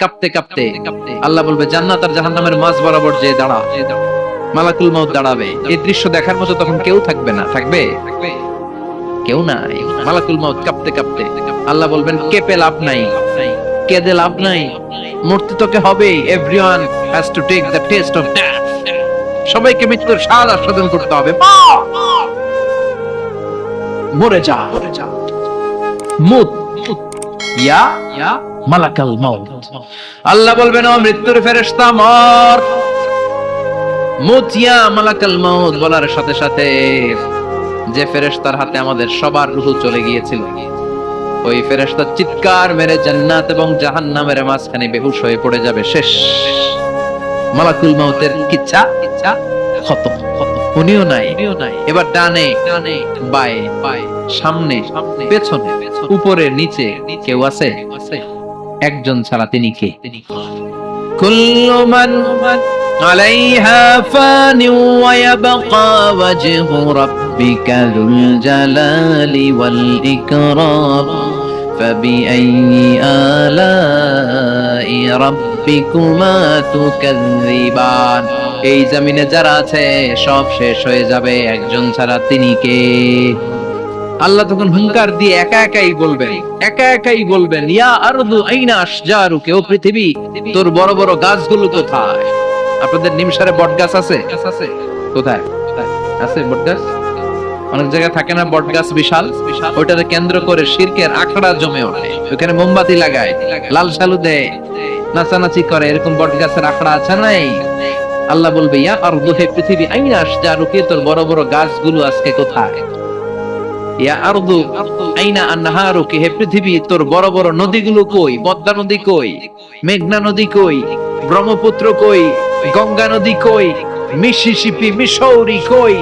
কাঁপতে কাঁপতে আল্লাহ বলবে জান্নাত আর জাহান্নামের মাঝ বরাবর যে দাঁড়া। মালাকুল মাউত দাঁড়াবে। এই দৃশ্য দেখার মতো তখন কেউ থাকবে না। থাকবে? কেউ নাই। মালাকুল মাউত কাঁপতে কাঁপতে আল্লাহ বলবেন কেঁপে লাভ নাই, কেঁদে লাভ নাই, মরতে তোকে হবে। Everyone has to take the test of death, সবাইকে মৃত্যুর স্বাদ আস্বাদন করতে হবে। মরে যা, মুত ইয়া মালাকাল মাউত। আল্লাহ বলবেন ও মৃত্যুর ফেরেশতা মর, মুত ইয়া মালাকাল মাউত। বলার সাথে সাথে যে ফেরেশতার হাতে আমাদের সবার রূহ চলে গিয়েছিল, ওই ফেরেশতা চিৎকার মেরে জান্নাত এবং জাহান্নামের মাঝখানে বেহুশ হয়ে পড়ে যাবে। শেষ। মালাকুল মাউতের কিচ্ছা খতম। উনিও নাই। এবার ডানে বায়ে, সামনে পেছনে, উপরে নিচে কেউ আছে? একজন ছাড়া, তিনি কে? কুল্লু মান আলাইহা ফানি ওয়া ইয়াবকা ওয়াজহু রাব্বিকা যুল জালালি ওয়াল ইকরাম ফাবিআইয়ি আলাই রাব্বিকুমা তুকাযযিবান। এই জমিনে যারা আছে সব শেষ হয়ে যাবে, একজন ছাড়া, তিনি কে? আল্লাহ তখন হুঙ্কার দিয়ে একা একাই বলবেন ইয়া আরদু আইনা আশজারুকা, ও পৃথিবী তোর বড় বড় গাছগুলো কোথায়? আপনাদের নিমসারে বট গাছ আছে? কোথায় আছে বট গাছ? অনেক জায়গায় থাকে না বট গাছ, বিশাল। ওইটাকে কেন্দ্র করে শিরকের আখড়া জমে ওঠে, ওখানে মোমবাতি লাগায়, লাল সালু দেয়, নাচানাচি করে, এরকম বট গাছের আখড়া আছে নাই? আল্লাহ বলবে ইয়া আরদু, হে পৃথিবী, আইনা আশজারুকা, তোর বড় বড় গাছগুলো আজকে কোথায়? ইয়া আরদু আইনা আনহারুকা, হে পৃথিবী তোর বড় বড় নদীগুলো কই? পদ্মা নদী কই? মেঘনা নদী কই? ব্রহ্মপুত্র কই? গঙ্গা নদী কই? মিসিসিপি, মিসৌরি কই?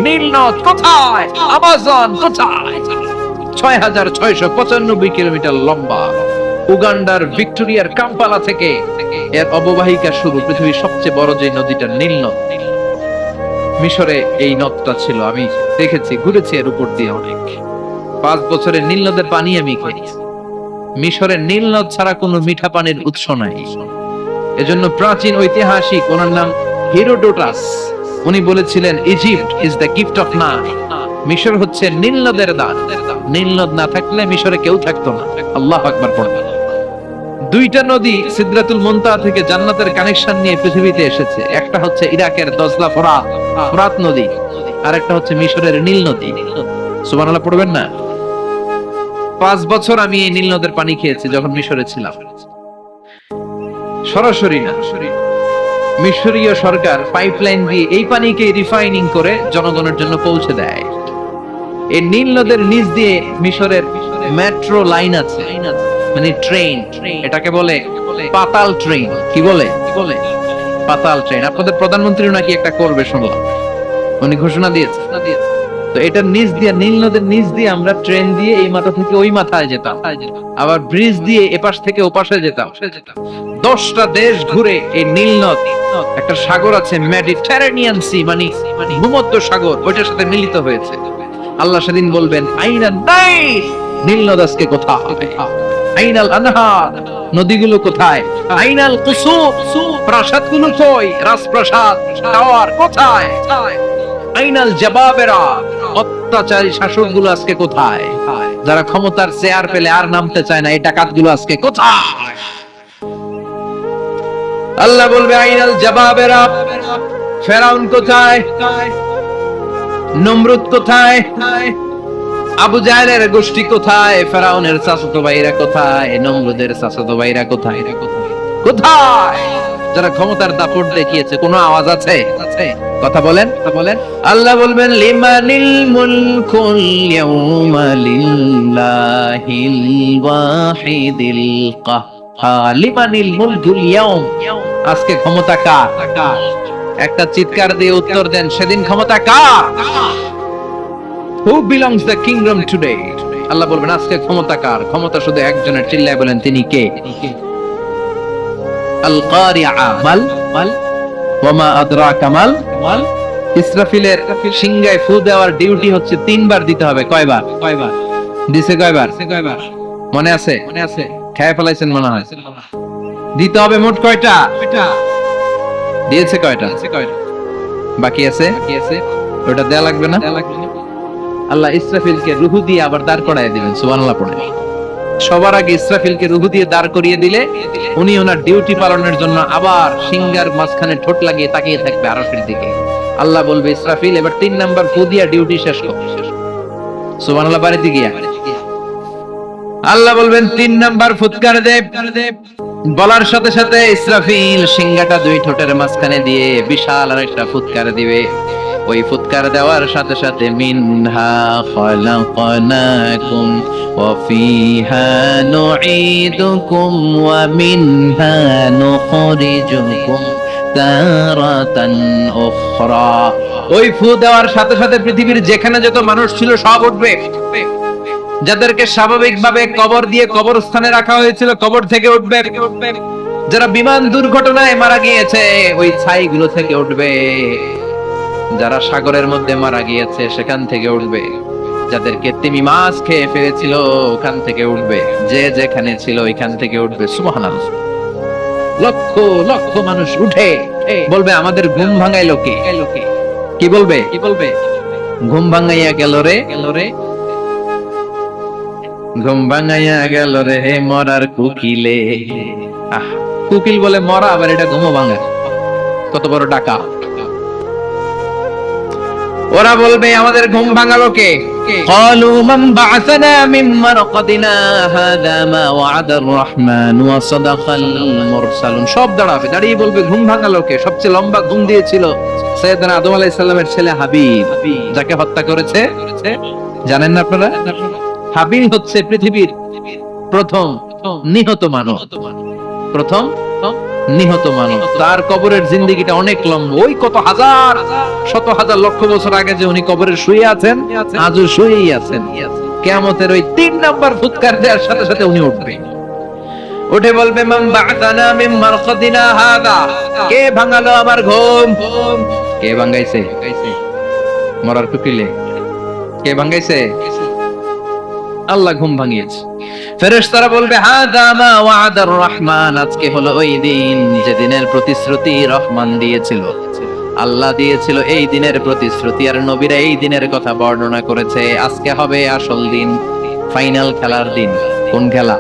নীল নদ কোথায়? আমাজন কোথায়? ৬,৬৯৫ কিলোমিটার লম্বা উগান্ডার ভিক্টোরিয়ার কাম্পালা থেকে এর অববাহিকা শুরু। পৃথিবীর সবচেয়ে বড় যে নদীটা নীল নদ, মিশরে এই নদটা ছিল। আমি দেখেছি, ঘুরেছি এর উপর দিয়ে অনেক। 5 বছরে নীল নদের পানি আমি খেয়েছি। মিশরের নীল নদ ছাড়া কোনো মিঠা পানির উৎস নাই। এজন্য প্রাচীন ঐতিহাসিক, ওনার নাম হেরোডোটাস, উনি বলেছিলেন Egypt is the gift of Nile. মিশর হচ্ছে নীল নদের দান। নীল নদ না থাকলে মিশরে কেউ থাকতো না। আল্লাহু আকবার পড়বেন। 2টা নদী সিদরাতুল মুনতাহা থেকে জান্নাতের কানেকশন নিয়ে পৃথিবীতে এসেছে। একটা হচ্ছে ইরাকের দজলা ফোরাত নদী, আর একটা হচ্ছে মিশরের নীল নদী। সুবহানাল্লাহ পড়বেন না? 5 বছর আমি এই নীল নদের পানি খেয়েছি যখন মিশরে ছিলাম। সরাসরি না, মিশরীয় সরকার পাইপলাইন দিয়ে এই পানিকে রিফাইনিং করে জনগণের জন্য পৌঁছে দেয়। এই নীল নদের নিচ দিয়ে মিশরের মেট্রো লাইন আছে, মানে ট্রেন। এটাকে বলে পাতাল ট্রেন। কি বলে? পাতাল ট্রেন। আপনাদের প্রধানমন্ত্রী নাকি একটা করবে শুনলাম, উনি ঘোষণা দিয়েছে। তো এটার নিচ দিয়ে, নীল নদের নিচ দিয়ে আমরা ট্রেন দিয়ে এই মাথা থেকে ওই মাথায় যেতাম, আবার ব্রিজ দিয়ে এপাশ থেকে ওপাশে যেতাম। 10টা দেশ ঘুরে এই নীল নদ, একটা সাগর আছে মেডিটেরেনিয়ান সি, মানে ভূমধ্য সাগর, ওইটার সাথে মিলিত হয়েছে। আল্লাহ সেদিন বলবেন আইনাল নাইল, নীল নদ আজকে কোথায়? আইনাল আনহার, নদীগুলো কোথায়? আইনাল কুসুর, প্রাসাদগুলো কই? রাজপ্রাসাদ, টাওয়ার কোথায়? আইনাল জাবাবেরা, অত্যাচারী শাসকগুলো আজকে কোথায়? যারা ক্ষমতার চেয়ার পেলে আর নামতে চায় না, এই ডাকাতগুলো আজকে কোথায়? আল্লাহ বলবে আইনাল জাবাবেরা, ফেরাউন কোথায়? নমরুদ কোথায়? আবু জাহেলের গোষ্ঠী কোথায়? ফেরাউনের চাচাতো ভাইরা কোথায়? নমরুদের চাচাতো ভাইরা কোথায়? কোথায়? যারা ক্ষমতার দাপট দেখিয়েছে, কোনো আওয়াজ আছে? কথা বলেন। আল্লাহ বলবেন লিমানিল মুলকুল ইয়াউমা লিল্লাহিল ওয়াহিদিল কাহ্হার। লিমানিল মুলকুল ইয়াউম, আজকে ক্ষমতা কার? একটা চিৎকার দিয়ে উত্তর দেন, সেদিন ক্ষমতা কার? Who belongs the kingdom today? আল্লাহ বলবেন আজকে ক্ষমতা কার? ক্ষমতা শুধু একজনের। চিল্লায় বলেন তিনি কে? আল কারিআ, মাল ওয়া মা আদরাকা মাল। ইসরাফিলের সিংহায় ফু দেওয়ার ডিউটি হচ্ছে 3 বার দিতে হবে। কয়বার? দিছে কয়বার? মনে আছে? খেয়ে ফেলাইছেন মনে হয়। দিতে হবে মোট কয়টা? দিয়েছে কয়টা? বাকি আছে? ওটা দেয়া লাগবে না? আল্লাহ ইসরাফিলকে রূহ দিয়ে আবার দাঁড় করায় দিবেন। সুবহানাল্লাহ পড়ে। সবার আগে ইসরাফিলকে রূহ দিয়ে দাঁড় করিয়ে দিলে উনি ওনার ডিউটি পালনের জন্য আবার সিংহার মাঝখানে ঠোঁট লাগিয়ে তাকিয়ে থাকবে আরশের দিকে। আল্লাহ বলবে ইসরাফিল এবার 3 নাম্বার ফু দিয়া ডিউটি শেষ কর। সুবহানাল্লাহ। বাড়িতে গিয়া আল্লাহ বলবেন 3 নাম্বার ফুৎকার দে। বলার সাথে সাথে ইসরাফিল সিংহাটা 2 ঠোঁটের মাঝখানে দিয়ে বিশাল আরেকটা ফুৎকার দিবে। ওই ফুৎকার দেওয়ার সাথে সাথে মিনহা খলাকনাকুম ওয়া ফিহা নুঈদুকুম ওয়া মিনহা নুখরিজুকুম তারাতান উখরা। ওই ফু দেওয়ার সাথে সাথে পৃথিবীর যেখানে যত মানুষ ছিল সব উঠবে। যাদেরকে স্বাভাবিকভাবে কবর দিয়ে কবরস্থানে রাখা হয়েছিল কবর থেকে উঠবে। যারা বিমান দুর্ঘটনায় মারা গিয়েছে ওই ছাইগুলো থেকে উঠবে। যারা সাগরের মধ্যে মারা গিয়েছে সেখান থেকে উঠবে। যাদেরকে তিমি মাছ খেয়ে ফেলেছিল ওখান থেকে উঠবে। যে যেখানে ছিল ওইখান থেকে উঠবে। সুবহানাল্লাহ। লক্ষ লক্ষ মানুষ উঠে বলবে আমাদের ঘুম ভাঙাইলো কে? কি বলবে? ঘুম ভাঙাইয়া গেল রে, ঘুম ভাঙাইয়া গেল রে মরার কুকিলে। কুকিল বলে মরা, আবার এটা ঘুমো ভাঙা। কত বড় টাকা। ওরা বলবে আমাদের ঘুম ভাঙালো কে? ক্বালু মান বা'আসানা মিন মারকাদিনা হাযা মা ওয়া'আদার রাহমান ওয়া সাদাকাল মুরসালুন। সব দাঁড়িয়ে বলবে ঘুম ভাঙালো কে? সবচেয়ে লম্বা ঘুম দিয়েছিল সাইয়েদনা আদম আলাইহিস সালামের ছেলে হাবিল, যাকে হত্যা করেছে। জানেন না আপনারা? হাবিল হচ্ছে পৃথিবীর প্রথম নিহত মানব। প্রথম নিহত মানব। তার কবরের জিন্দেগিটা অনেক লম্বা। ওই কত হাজার, শত হাজার, লক্ষ বছর আগে যে উনি কবরে শুয়ে আছেন, আজও শুয়েই আছেন। কিয়ামতের ওই 3 নাম্বার ফুৎকার দেওয়ার সাথে সাথে উনি উঠবে। উঠে বলবে মান বা'আতানা মিন মারকাদিনা হাযা, কে ভাঙালো আমার ঘুম? কে ভাঙাইছে? মরার কুকিলে কে ভাঙাইছে? আল্লাহ ঘুম ভাঙিয়েছে। ফেরেশতারা বলবে হাযা মা ওয়া'দার রহমান, আজকে হলো ওই দিন যেদিনের প্রতিশ্রুতি রহমান দিয়েছিল, আল্লাহ দিয়েছিল এই দিনের প্রতিশ্রুতি, আর নবীরা এই দিনের কথা বর্ণনা করেছে। আজকে হবে আসল দিন, ফাইনাল খেলার দিন। কোন খেলা?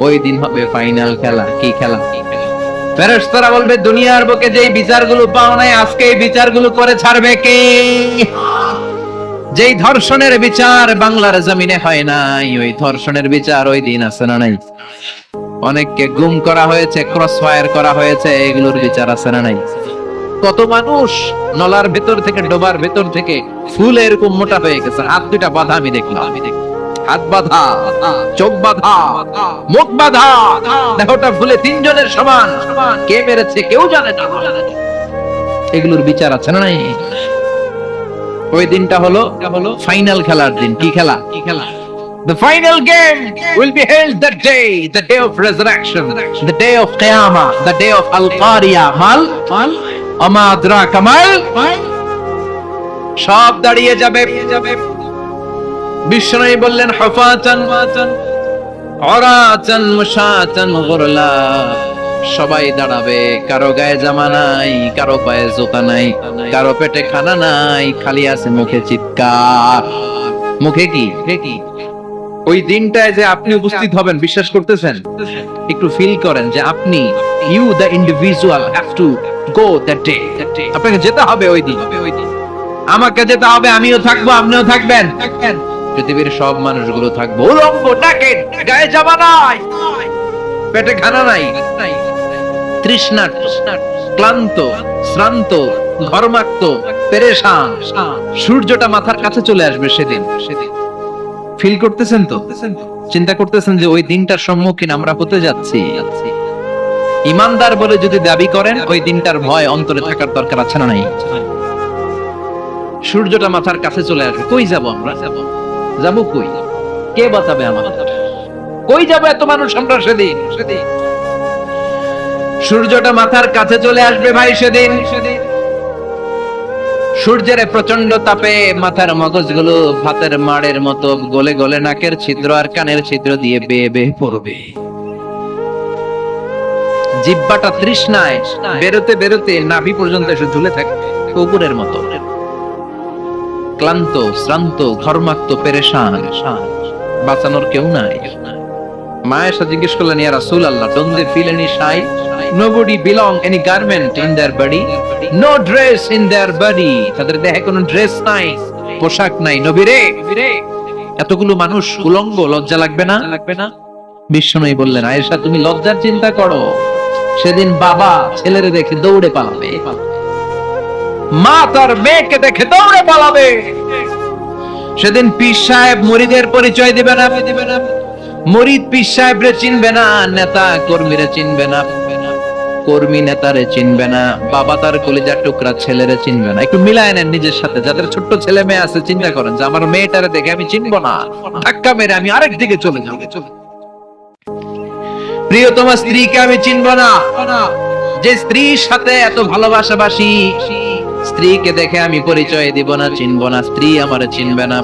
ওই দিন হবে ফাইনাল খেলা। কি খেলা? ফেরেশতারা বলবে দুনিয়ার বুকে যেই বিচারগুলো পাও নাই, আজকে এই বিচারগুলো করে ছাড়বে কে? যেই ধর্ষণের বিচার বাংলার জমিনে হয় নাই, ওই ধর্ষণের বিচার ওই দিন আছে না নাই? অনেককে গুম করা হয়েছে, ক্রস ফায়ার করা হয়েছে, এগুলোর বিচার আছে না নাই? কত মানুষ নলার ভেতর থেকে, ডোবার ভেতর থেকে ফুল এরকম মোটা হয়ে গেছে, হাত দুটা বাঁধা আমি দেখলাম। হাত বাঁধা, চোখ বাঁধা, মুখ বাঁধা, দেহটা ফুলে তিনজনের সমান। কে মেরেছে কেউ জানে না। এগুলোর বিচার আছে না নাই? ওই দিনটা হলো ফাইনাল খেলার দিন। কি খেলা? The final game will be held that day, the day of resurrection, the day of Qiyamah, the day of Al-Qariya. Mal? Ama adraka mal? সব দাঁড়িয়ে যাবে। বিষ্ণু বললেন হুফাতান উরাতান মুশাতান গুরলা, সবাই দাঁড়াবে, কারো গায়ে জামা নাই, কারো পায়ে জুতা নাই, কারো পেটে খানা নাই, খালি আছে মুখে চিৎকার। মুখে কি? ওই দিনটায় যে আপনি উপস্থিত হবেন, বিশ্বাস করতেছেন? একটু ফিল করেন যে আপনি, you the individual have to go that day. আপনাকে যেতে হবে ওই দিন, আমাকে যেতে হবে, আমিও থাকবো, আপনিও থাকবেন, পৃথিবীর সব মানুষগুলো থাকবো উলঙ্গ, নাকেড, গায়ে জামা নাই, পেটে খানা নাই, তৃষ্ণার্ত, ক্লান্ত, শ্রান্ত, ঘর্মাক্ত, পেরেশান। সূর্যটা মাথার কাছে চলে আসবে সেদিন। ফিল করতেছেন তো? চিন্তা করতেছেন যে ওই দিনটার সম্মুখীন আমরা হতে যাচ্ছি? ইমানদার বলে যদি দাবি করেন, ওই দিনটার ভয় অন্তরে থাকার দরকার আছে না নাই? সূর্যটা মাথার কাছে চলে আসবে, কই যাব আমরা? যাব কই? কে বাঁচাবে আমাদের? কই যাব এত মানুষ আমরা সেদিন? সূর্যটা মাথার কাছে চলে আসবে ভাই সেদিন। সূর্যের প্রচন্ড তাপে মাথার মগজগুলো ভাতের মাড়ের মতো গলে গলে নাকের ছিদ্র আর কানের ছিদ্র দিয়ে বেয়ে বেয়ে পড়বে। জিহ্বাটা তৃষ্ণায় বেরোতে বেরোতে নাভি পর্যন্ত এসে ঝুলে থাকবে কুকুরের মতো। ক্লান্ত, শ্রান্ত, ঘর্মাক্ত, পেরেশান, বাঁচানোর কেউ নাই। মায়ের সাথে জিজ্ঞেস করলেন, ইয়া রাসূলুল্লাহ, don't they feel any shy? Nobody belong any garment in their body, no dress in their body. তাদের দেহে কোনো ড্রেস নাই, পোশাক নাই। নবী রে, এতগুলো মানুষ উলঙ্গ, লজ্জা লাগবে না? বিশ্বনবী বললেন, আয়েশা তুমি লজ্জার চিন্তা করো, সেদিন বাবা ছেলেরে দেখে দৌড়ে পালাবে, মা তার মেয়েকে দেখে দৌড়ে পালাবে। সেদিন পীর সাহেব মুরিদের পরিচয় দিবে না, মুরিদ পীর সাহেবরে চিনবে না, নেতা কর্মীরে চিনবে না, কর্মী নেতারে চিনবে না, বাবা তার কলিজার টুকরা ছেলেরে চিনবে না। একটু মিলায় নেন নিজের সাথে। যাদের ছোট্ট ছেলে মেয়ে আছে, চিন্তা করেন যে আমার মেয়েটারে দেখে আমি চিনবো না, ধাক্কা মেরে আমি আরেক দিকে চলে যাবো। প্রিয়তমা স্ত্রীকে আমি চিনবো না, যে স্ত্রীর সাথে এত ভালোবাসাবাসি, স্ত্রীকে দেখে আমি পরিচয় দিব না, চিনবো না। স্ত্রী আমারে চিনবে না,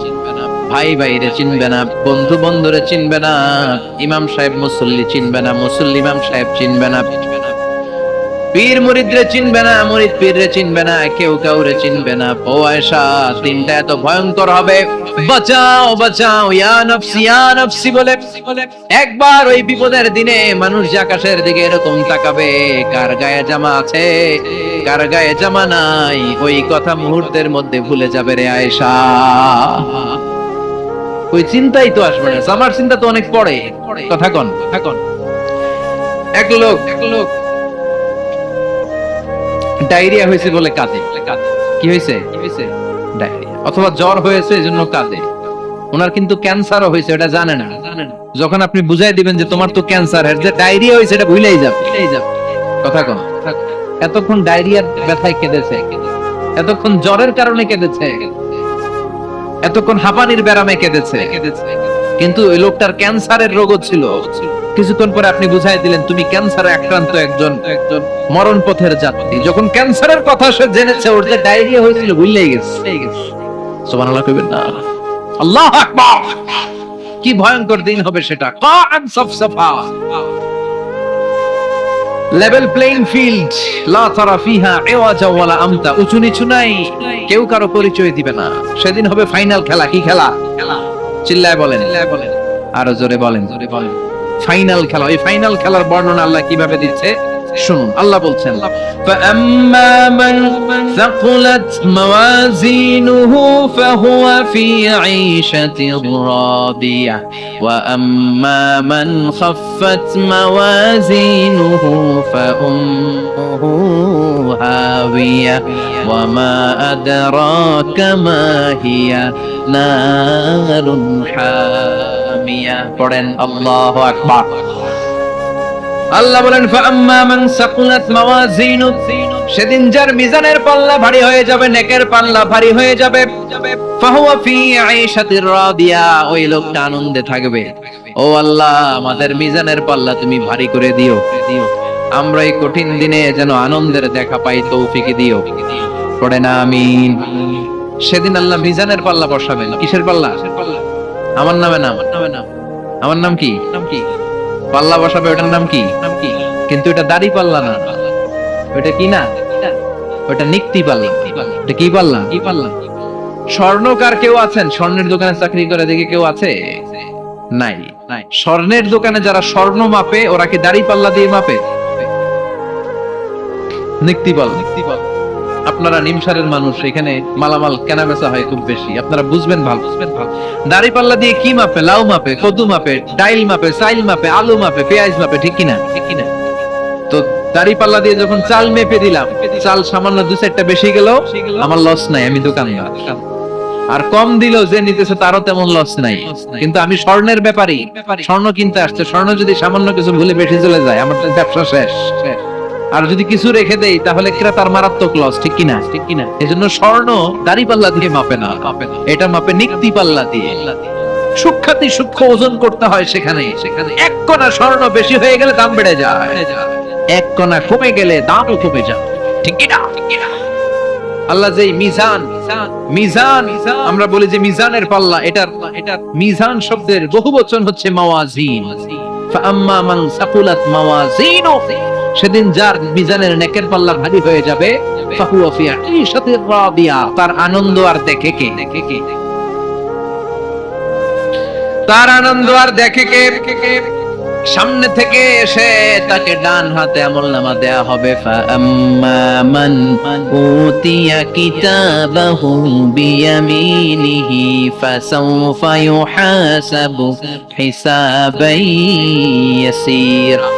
ভাই ভাইরে চিনবে না, বন্ধু বন্ধুরে চিনবে না, ইমাম সাহেব মুসল্লি চিনবে না, মুসল্লি ইমাম সাহেব চিনবে না, পীর মুরিদরে চিনবে না, মুরিদ পীররে চিনবে না, কেউ কাউরে চিনবে না। ও আয়েশা, দিনটা এত ভয়ঙ্কর হবে, বাঁচাও বাঁচাও, ইয়া নফসি ইয়া নফসি বলে একবার ওই বিপদের দিনে মানুষ যে আকাশের দিকে এরকম তাকাবে, কার গায়ে জামা আছে কার গায়ে জামা নাই, ওই কথা মুহূর্তের মধ্যে ভুলে যাবে রে আয়েশা। ওই চিন্তাই তো আসবে না, আমার চিন্তা তো অনেক পরে। কথা কন। এক লোক ডায়রিয়া হয়েছে বলে কাঁদে। কি হয়েছে? ডায়রিয়া, অথবা জ্বর হয়েছে এজন্য কাঁদে। ওনার কিন্তু ক্যান্সারও হয়েছে, এটা জানে না। যখন আপনি বুঝাই দিবেন যে তোমার তো ক্যান্সার, এর যে ডায়রিয়া হয়েছে এটা ভুলেই যাবে। কথা কন। এতক্ষণ ডায়রিয়ার ব্যথায় কেঁদেছে, এতক্ষণ জ্বরের কারণে কেঁদেছে, এতক্ষণ হাঁপানির ব্যারামে কেঁদেছে, কিন্তু ওই লোকটার ক্যান্সারের রোগও ছিল। কিছুক্ষণ পরে আপনি বুঝাই দিলেন তুমি ক্যান্সারে আক্রান্ত একজন মরণ পথের যাত্রী। যখন ক্যান্সারের কথা সে জেনেছে, ওর যে ডায়রিয়া হয়েছিল ভুলেই গেছে। সুবহানাল্লাহ কইবেন না? আল্লাহু আকবার। কি ভয়ঙ্কর দিন হবে সেটা। কাআন সাফসাফা, লেভেল প্লেইং ফিল্ড, লা তারা ফিহা ইওয়াজা ওয়ালা আমতা, উঁচু নিচু নাই, কেউ কারো পরিচয় দিবে না। সেদিন হবে ফাইনাল খেলা। কি খেলা? চিল্লায় বলেন, আরো জোরে বলেন। ফাইনাল খেলা। ওই ফাইনাল খেলার বর্ণনা আল্লাহ কিভাবে দিচ্ছে শুনুন। আল্লাহ বলছেন, فَأَمَّا مَنْ ثَقُلَتْ مَوَازِينُهُ فَهُوَ فِي عِيشَةٍ رَاضِيَةٍ وَأَمَّا مَنْ خَفَّتْ مَوَازِينُهُ فَأُمُّهُ هَاوِيَةٌ وَمَا أَدْرَاكَ مَا هِيَ نَارٌ حَامِيَةٌ। পড়েন আল্লাহু আকবার। আল্লাহ বলেন, ফাআম্মা মান সাকুলাত মাওয়াজিনু, সেদিন যার মিজানের পাল্লা ভারী হয়ে যাবে, নেকের পাল্লা ভারী হয়ে যাবে, ফাহুয়া ফি আইশাতির রাদিয়া, ওই লোকটা আনন্দে থাকবে। ও আল্লাহ, আমাদের মিজানের পাল্লা তুমি ভারী করে দিও, আমরা এই কঠিন দিনে যেন আনন্দের দেখা পাই, তৌফিক দিও। পড়ে না আমিন। সেদিন আল্লাহ মিজানের পাল্লা বসাবেন। কিসের পাল্লা? আমার নামে না, আমার নাম কি? পাল্লা বসাবে, ওটার নাম কি? কিন্তু এটা দাড়ি পাল্লা না, ওটা কি না, ওটা নিক্তি পাল্লা। এটা কি পাল্লা? স্বর্ণকার কেউ আছেন? স্বর্ণের দোকানে চাকরি করে দেখে কেউ আছে? নাই। স্বর্ণের দোকানে যারা স্বর্ণ মাপে, ওরা কি দাড়ি পাল্লা দিয়ে মাপে? নিক্তি পাল্লা। আপনারা নিমসারের মানুষ, এখানে মালামাল কেনা বেচা হয় খুব বেশি, আপনারা বুঝবেন ভালো। দাড়ি পাল্লা দিয়ে কি মাপে? লাউ মাপে, কদু মাপে, ডাইল মাপে, চাইল মাপে, আলু মাপে, পেঁয়াজ মাপে, ঠিক কিনা? তো দাড়ি পাল্লা দিয়ে যখন চাল মেপে দিলাম, চাল সামান্য 2-4টা বেশি গেল, আমার লস নাই, আমি দোকানদার। আর কম দিল, যে নিতেছে তারও তেমন লস নাই। কিন্তু আমি স্বর্ণের ব্যাপারী, স্বর্ণ কিনতে আসছে, স্বর্ণ যদি সামান্য কিছু ভুলে বেশি চলে যায়, আমার তো ব্যবসা শেষ। আর যদি কিছু রেখে দেই, তাহলে ক্রেতার মারাত্মক লস, ঠিক কিনা? এজন্য স্বর্ণ দাড়ি পাল্লা দিয়ে মাপে না, এটা মাপে নিক্তি পাল্লা দিয়ে। সূক্ষ্মাতি সূক্ষ্ম ওজন করতে হয় সেখানে। এক কণা স্বর্ণ বেশি হয়ে গেলে দাম বেড়ে যায়, এক কণা কমে গেলে দামও কমে যায়, ঠিক কিনা? আল্লাহ যে মিজান, আমরা বলি যে মিজানের পাল্লা, এটার মিজান শব্দের বহুবচন হচ্ছে মাওয়াজিন। ফাআম্মা মান সাকুলাত মাওয়াজিনু, সেদিন যার মিজানের নেকের পাল্লা ভারী হয়ে যাবে, ফাহুয়া ফি আইশাতির রাদিয়া, তার আনন্দ আর দেখে কে? তার আনন্দ আর দেখে কে? সামনে থেকে এসে তাকে ডান হাতে আমলনামা দেয়া হবে। ফাআম্মা মান উতিয়া কিতাবাহু বিয়ামিনিহি ফাসাউফা ইউহাসাবু হিসাবান ইয়াসীরা।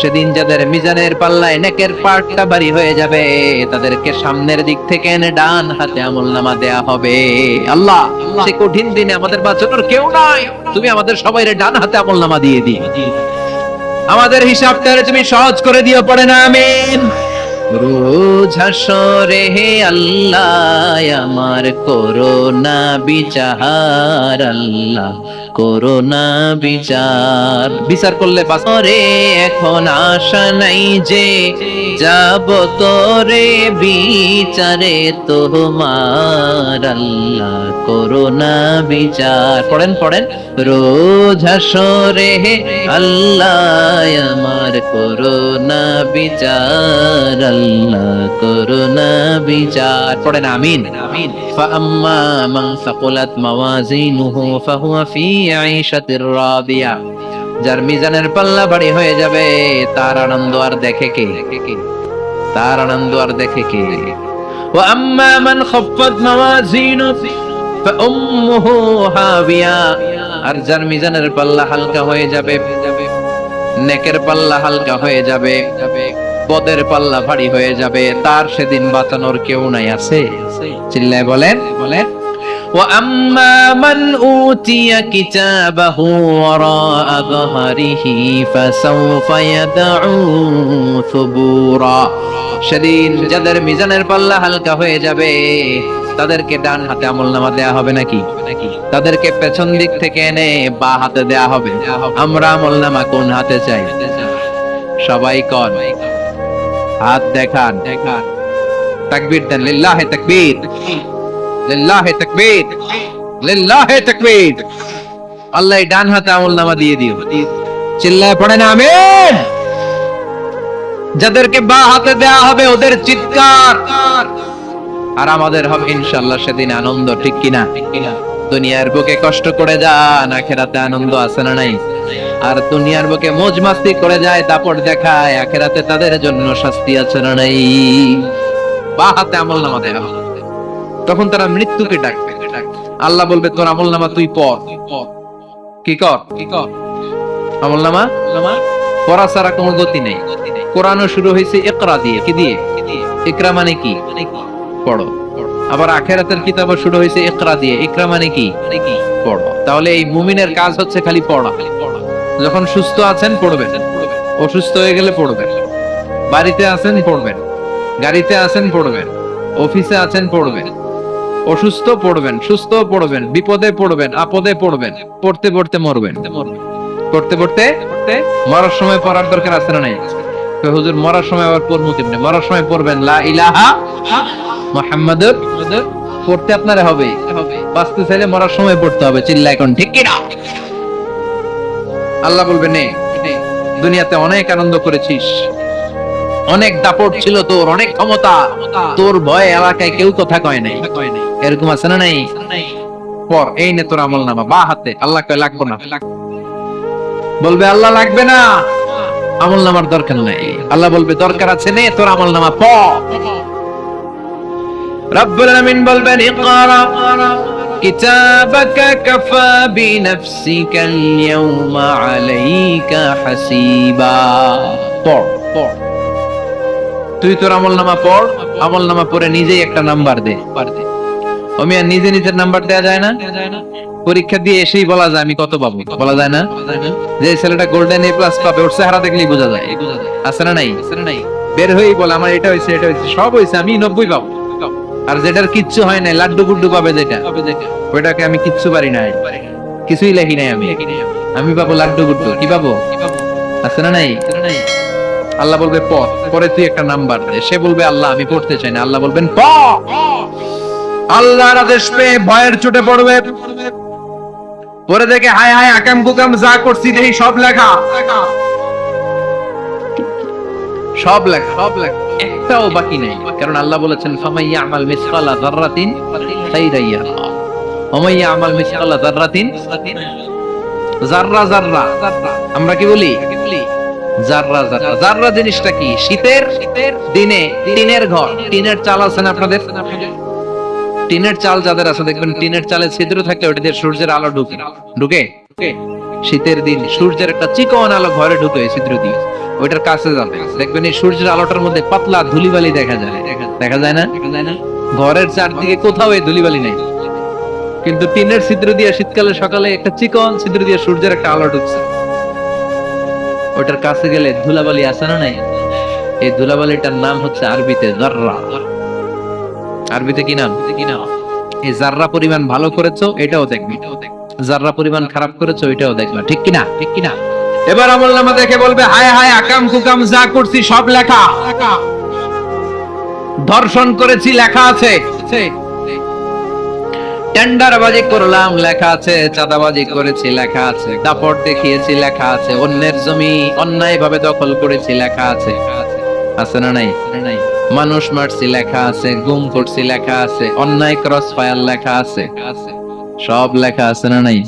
সেদিন যাদের মিজানের পাল্লায় নেকের পার্টটা ভারী হয়ে যাবে, তাদেরকে সামনের দিক থেকে এনে ডান হাতে আমলনামা দেয়া হবে। আল্লাহ, সে কঠিন দিনে আমাদের বাঁচানোর কেউ নাই, তুমি আমাদের সবাইরে ডান হাতে আমলনামা দিয়ে দিও, আমাদের হিসাবটা তুমি সহজ করে দিও। পড়ে না আমিন। রোজ হাসরে হে আল্লাহ আমার করোনা বিচার, আল্লাহ করোনা বিচার। বিচার করলে বাসরে এখন আশা নাই যে যাব তোরে বিচারে তোমার, আল্লাহ করোনা বিচার। পড়েন রোজ হাসরে হে আল্লাহ আমার করোনা বিচার, আল্লাহ করোনা বিচার। পড়েন আমিন। ফাআম্মা মান সাকুলাত মাওয়াজিনুহু ফাহুয়া ফি আইশাতির রাদিয়া, যার মিজানের পাল্লা ভারী হয়ে যাবে, তার আনন্দ আর দেখে কে? তার আনন্দ আর দেখে কে? ওয়া আম্মা মান খাফফাত মাওয়াজিনুহু ফাউম্মুহু হাবিয়া, আর যার মিজানের পাল্লা হালকা হয়ে যাবে, নেকের পাল্লা হালকা হয়ে যাবে, পদের পাল্লা ভারী হয়ে যাবে, তার সেদিন বাঁচানোর কেউ নাই। আছে? চিল্লায় বলেন। وَأَمَّا مَنْ أُوتِيَ كِتَابَهُ وَرَاءَ ظَهْرِهِ فَسَوْفَ يَدْعُو ثُبُورًا, সেদিন যাদের মিজানের পাল্লা হালকা হয়ে যাবে, তাদেরকে ডান হাতে আমলনামা দেয়া হবে নাকি? তাদেরকে পেছন দিক থেকে এনে বা হাতে দেয়া হবে। আমরা আমলনামা কোন হাতে চাই? সবাই কোন হাত দেখান। তাকবীর দেন, লিল্লাহি তাকবীর, লিল্লাহি তাকবীর, লিল্লাহি তাকবীর। আল্লাহ ডান হাতে আমলনামা দিয়ে দিও। চিল্লায় পড়েন আমিন। যাদেরকে বা হাতে দেয়া হবে ওদের চিৎকার, আর আমাদের হবে ইনশাআল্লাহ সেদিন আনন্দ। ঠিক কিনা? দুনিয়ার বুকে কষ্ট করে যান, আখিরাতে আনন্দ আছে না নাই? আর দুনিয়ার বুকে মौज মাস্তি করে যায়, দাপট দেখায়, আখিরাতে তাদের জন্য শাস্তি আছে না নাই? বা হাতে আমলনামা দেয়া হবে। তখন তারা মৃত্যুকে ডাকবে। আল্লাহ বলবে তোর আমলনামা তুই পড়। কি কর? আমলনামা পড়া ছাড়া কোনো গতি নেই। কোরআনও শুরু হয়েছে ইকরা দিয়ে। কি দিয়ে? ইকরা মানে কি? পড়ো। আবার আখিরাতের কিতাবও শুরু হয়েছে ইকরা দিয়ে। ইকরা মানে কি? পড়ো। তাহলে এই মুমিনের কাজ হচ্ছে খালি পড়া। যখন সুস্থ আছেন পড়বেন, অসুস্থ হয়ে গেলে পড়বেন, বাড়িতে আছেন পড়বেন, গাড়িতে আছেন পড়বেন, অফিসে আছেন পড়বেন, অসুস্থ পড়বেন, সুস্থ পড়বেন, বিপদে পড়বেন, আপদে পড়বেন, পড়তে পড়তে মরবেন। পড়তে পড়তে মরার সময় পড়ার দরকার আছে না নাই? তো হুজুর মরার সময় আবার পড়বো কেমনে? মরার সময় পড়বেন লা ইলাহা মুহাম্মাদুর, পড়তে আপনারে হবে। বাঁচতে চাইলে মরার সময় পড়তে হবে। চিল্লা এখন ঠিক কি না? আল্লাহ বলবে নে, দুনিয়াতে অনেক আনন্দ করেছিস, অনেক দাপট ছিল তোর, অনেক ক্ষমতা, তোর ভয়ে এলাকায় কেউ কথা কয় নাই। এরকম আছে না নাই? পর এই নে তোর আমলনামা বা হাতে। আল্লাহ কয় লাগবে না। বলবে আল্লাহ লাগবে না, আমলনামার দরকার নাই। আল্লাহ বলবে দরকার আছে, নে তোর আমলনামা পড়। রব্বুল আলামিন বলবেন ইকরা কিতাবাকা কাফা বিনাফসিকাল ইয়াওমা আলাইকা হাসিবা। পড় পড়, তুই তোর আমলনামা পড়। আমলনামা পড়ে নিজেই একটা নাম্বার দে। ওমিয়া নিজে নিজের নাম্বার দেয়া যায় না? পরীক্ষা দিয়ে এসেই বলা যায় আমি কত পাবো? বলা যায় না? যে ছেলেটা গোল্ডেন এ প্লাস পাবে ওর চেহারা দেখলেই বোঝা যায়। আছে না নাই? বের হয়েই বলে আমার এটা হয়েছে, এটা হয়েছে, সব হয়েছে, আমি 90 পাবো। আর যেটার কিচ্ছু হয় নাই, লাড্ডু গুড্ডু পাবে যেটা, ওইটাকে আমি কিচ্ছু পারি নাই, কিছুই লেখি নাই আমি পাবো লাড্ডু গুড্ডু। কি পাবো? আছে না নাই? আল্লাহ বলবে পড়, পরে তুই একটা নাম্বার দে। সে বলবে আল্লাহ আমি পড়তে চাই না। আল্লাহ বলবেন পড়। আল্লাহর আদেশ পেয়ে ভয়ের চোটে পড়বে, পরে দেখে হায় হায় আকাম কুকাম যা করছি দেখি সব লেখা, সব লেখা, সব লেখা, একটাও বাকি নেই। কারণ আল্লাহ বলেছেন ফামাইয়া আমাল মিসকালা যাররাতিন খাইরান ইয়ারা ওয়া মাইয়া আমাল মিসকালা যাররাতিন, যাররা যাররা আমরা কি বলি? যাররা যাররা। যাররা জিনিসটা কি? শীতের দিনে টিনের ঘর, টিনের চাল আছে না আপনাদের? টিনের চাল যাদের আছে দেখবেন টিনের চালে ছিদ্র থাকে, ওটা দিয়ে সূর্যের আলো ঢুকে ঢুকে শীতের দিন সূর্যের একটা চিকন আলো ঘরে ঢুকে ছিদ্র দিয়ে, ওইটার কাছে যাবে দেখবেন এই সূর্যের আলোটার মধ্যে পাতলা ধুলিবালি দেখা যায়। দেখা যায় না? ঘরের চারদিকে কোথাও এই ধুলিবালি নেই, কিন্তু টিনের ছিদ্র দিয়ে শীতকালে সকালে একটা চিকন ছিদ্র দিয়ে সূর্যের একটা আলো ঢুকছে, ওটার কাছে গেলে ধুলাবালি আছে না নাই? এই ধুলাবালিটার নাম হচ্ছে আরবিতে যাররা। আরবিতে কি নাম? এই যাররা পরিমাণ ভালো করেছো এটাও দেখবি, যাররা পরিমাণ খারাপ করেছো এটাও দেখবা। ঠিক কিনা? ঠিক কিনা? এবার আমলনামা দেখে বলবে হায় হায় আকাম কুকাম যা করছি সব লেখা, ধর্ষণ করেছি লেখা আছে, টেন্ডারবাজি করলাম লেখা আছে, চাঁদাবাজি করেছি লেখা আছে, দাপট দেখিয়েছি লেখা আছে, অন্যের জমি অন্যায় ভাবে দখল করেছি লেখা আছে। আছে না নাই? মানুষ মারছি লেখা আছে, গুম করছি লেখা আছে, অন্যায় ক্রস ফায়ার লেখা আছে, সব লেখা আছে না নাই?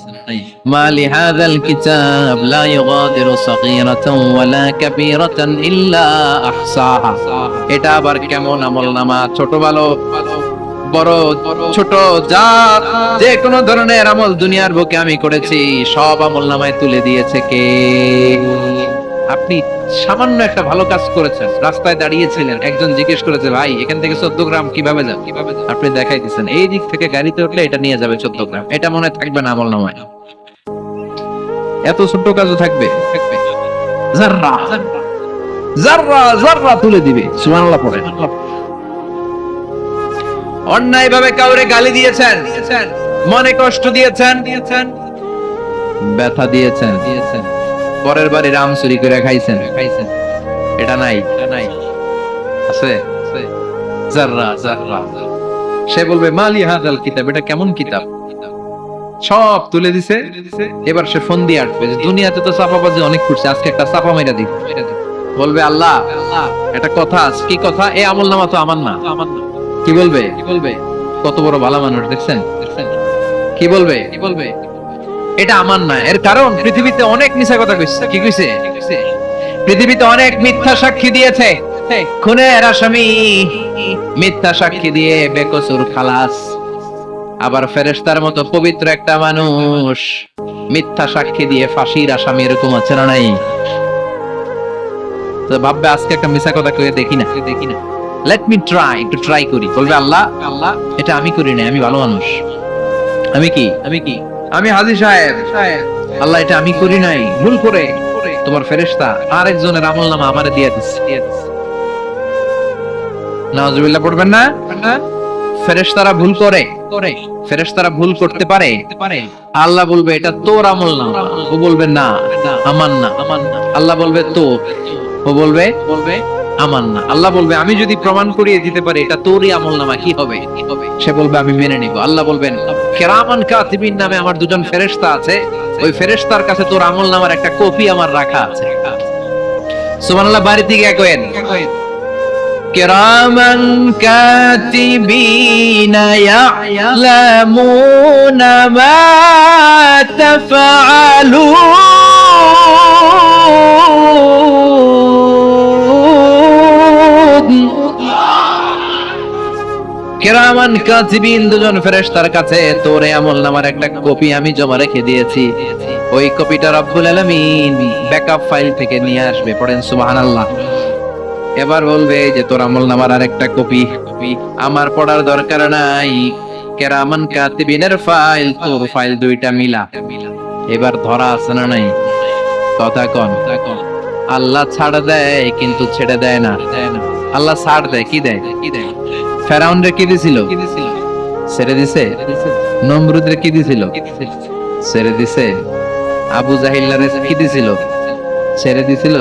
মালি হাযাল কিতাব লা ইউগাদিরু সাগীরাতান ওয়ালা কাবীরাতান ইল্লা আহসাহা। এটা আবার কেমন আমলনামা? ছোট ভালো বড় ছোট যা যে কোনো ধরনের আমল দুনিয়ার বুকে আমি করেছি সব আমলনামায় তুলে দিয়েছে কে? আপনি সামান্য একটা ভালো কাজ করেছেন, রাস্তায় দাঁড়িয়েছিলেন, একজন জিজ্ঞেস করেছে ভাই এখান থেকে 14 গ্রাম কিভাবে যাবে, আপনি দেখাই দিচ্ছেন এই দিক থেকে গাড়িতে উঠলে এটা নিয়ে যাবে 14 গ্রাম, এটা মনে থাকবে না আমলনামায়? এত ছোট্ট কাজও থাকবে? যাররা যাররা যাররা তুলে দিবে। সুবহানাল্লাহ পড়েন। অন্যায় ভাবে কাউরে গালি দিয়েছেন, মনে কষ্ট দিয়েছেন, ব্যথা দিয়েছেন, পরের বাড়ি রাম চুরি করে খাইছেন, এটা নাই, আছে জাররা জাররা। সে বলবে মালি হাদাল কিতাব, এটা কেমন কিতাব, সব তুলে দিছে। এবার সে ফোন দিয়ে আসবে যে দুনিয়াতে তো চাপাবাজি অনেক করছে, আজকে একটা চাপা মেরা দিই। বলবে আল্লাহ একটা কথা আছে, কি কথা? এই আমল নামা তো আমার না। কি বলবে? কত বড় ভালো মানুষ দেখছেন? কি বলবে? এটা আমার না। এর কারণ পৃথিবীতে অনেক মিথ্যা কথা কইছে। কি কইছে? পৃথিবীতে অনেক মিথ্যা সাক্ষী দিয়েছে, খুনের আসামি মিথ্যা সাক্ষী দিয়ে বেকসুর খালাস। আবার ফেরেশতার মতো পবিত্র একটা মানুষ মিথ্যা সাক্ষী দিয়ে ফাঁসির আসামি, এরকম আছে না নাই? তো ভাববে আজকে একটা মিথ্যা কথা কয়ে দেখি না, লেট মি ট্রাই, একটু ট্রাই করি। বলবে আল্লাহ এটা আমি করি না, আমি ভালো মানুষ। আমি কি আমি হাজী সাহেব, আল্লাহ এটা আমি করি নাই, ভুল করে তোমার ফেরেশতা আরেকজনের আমলনামা আমারে দিয়ে দিচ্ছে। নাউজুবিল্লাহ পড়বেন না? ফেরেশতারা ভুল করে, ফেরেশতারা ভুল করতে পারে। আল্লাহ বলবে এটা তোর আমলনামা, ও বলবে না আমার না। আল্লাহ বলবে তোর, ও বলবে আমার না। আল্লাহ বলবে আমি যদি প্রমাণ করিয়ে দিতে পারি এটা তোরই আমলনামা, কি হবে? সে বলবে আমি মেনে নিব। আল্লাহ বলবেন কিরামান কাতিবিন নামে আমার দুজন ফেরেশতা আছে, ওই ফেরেশতার কাছে তোর আমলনামার একটা কপি আমার রাখা আছে। সুবহানাল্লাহ। বাড়িতে গিয়ে কইেন কিরামান কাতিবিনা ইয়ালামুনা মা তাফআলুন। কিরামান কাতিবিন দুজন ফেরেশতার কাছে তোর আমলনামার একটা কপি আমি জমা রেখে দিয়েছি। ওই কপিটা রব্বুল আলামিন ব্যাকআপ ফাইল থেকে নিয়ে আসবে। পড়েন সুবহানাল্লাহ। এবার বলবে যে তোর আমলনামার আরেকটা কপি আমার পড়ার দরকার নাই, কিরামান কাতিবিনের ফাইল তোর ফাইল দুইটা মিলা। এবার ধরা আছে না নাই? কথা কোন? আল্লাহ ছাড় দেয় কিন্তু ছেড়ে দেয় না। আল্লাহ ছাড় দেয়, কি দেয়? ফেরাউনরে কি দিছিল? ছেড়ে দিছে। নমরুদরে কি দিছিল? ছেড়ে দিছে। আবু জাহিল্লারে কি দিছিল? ছেড়ে দিছিল।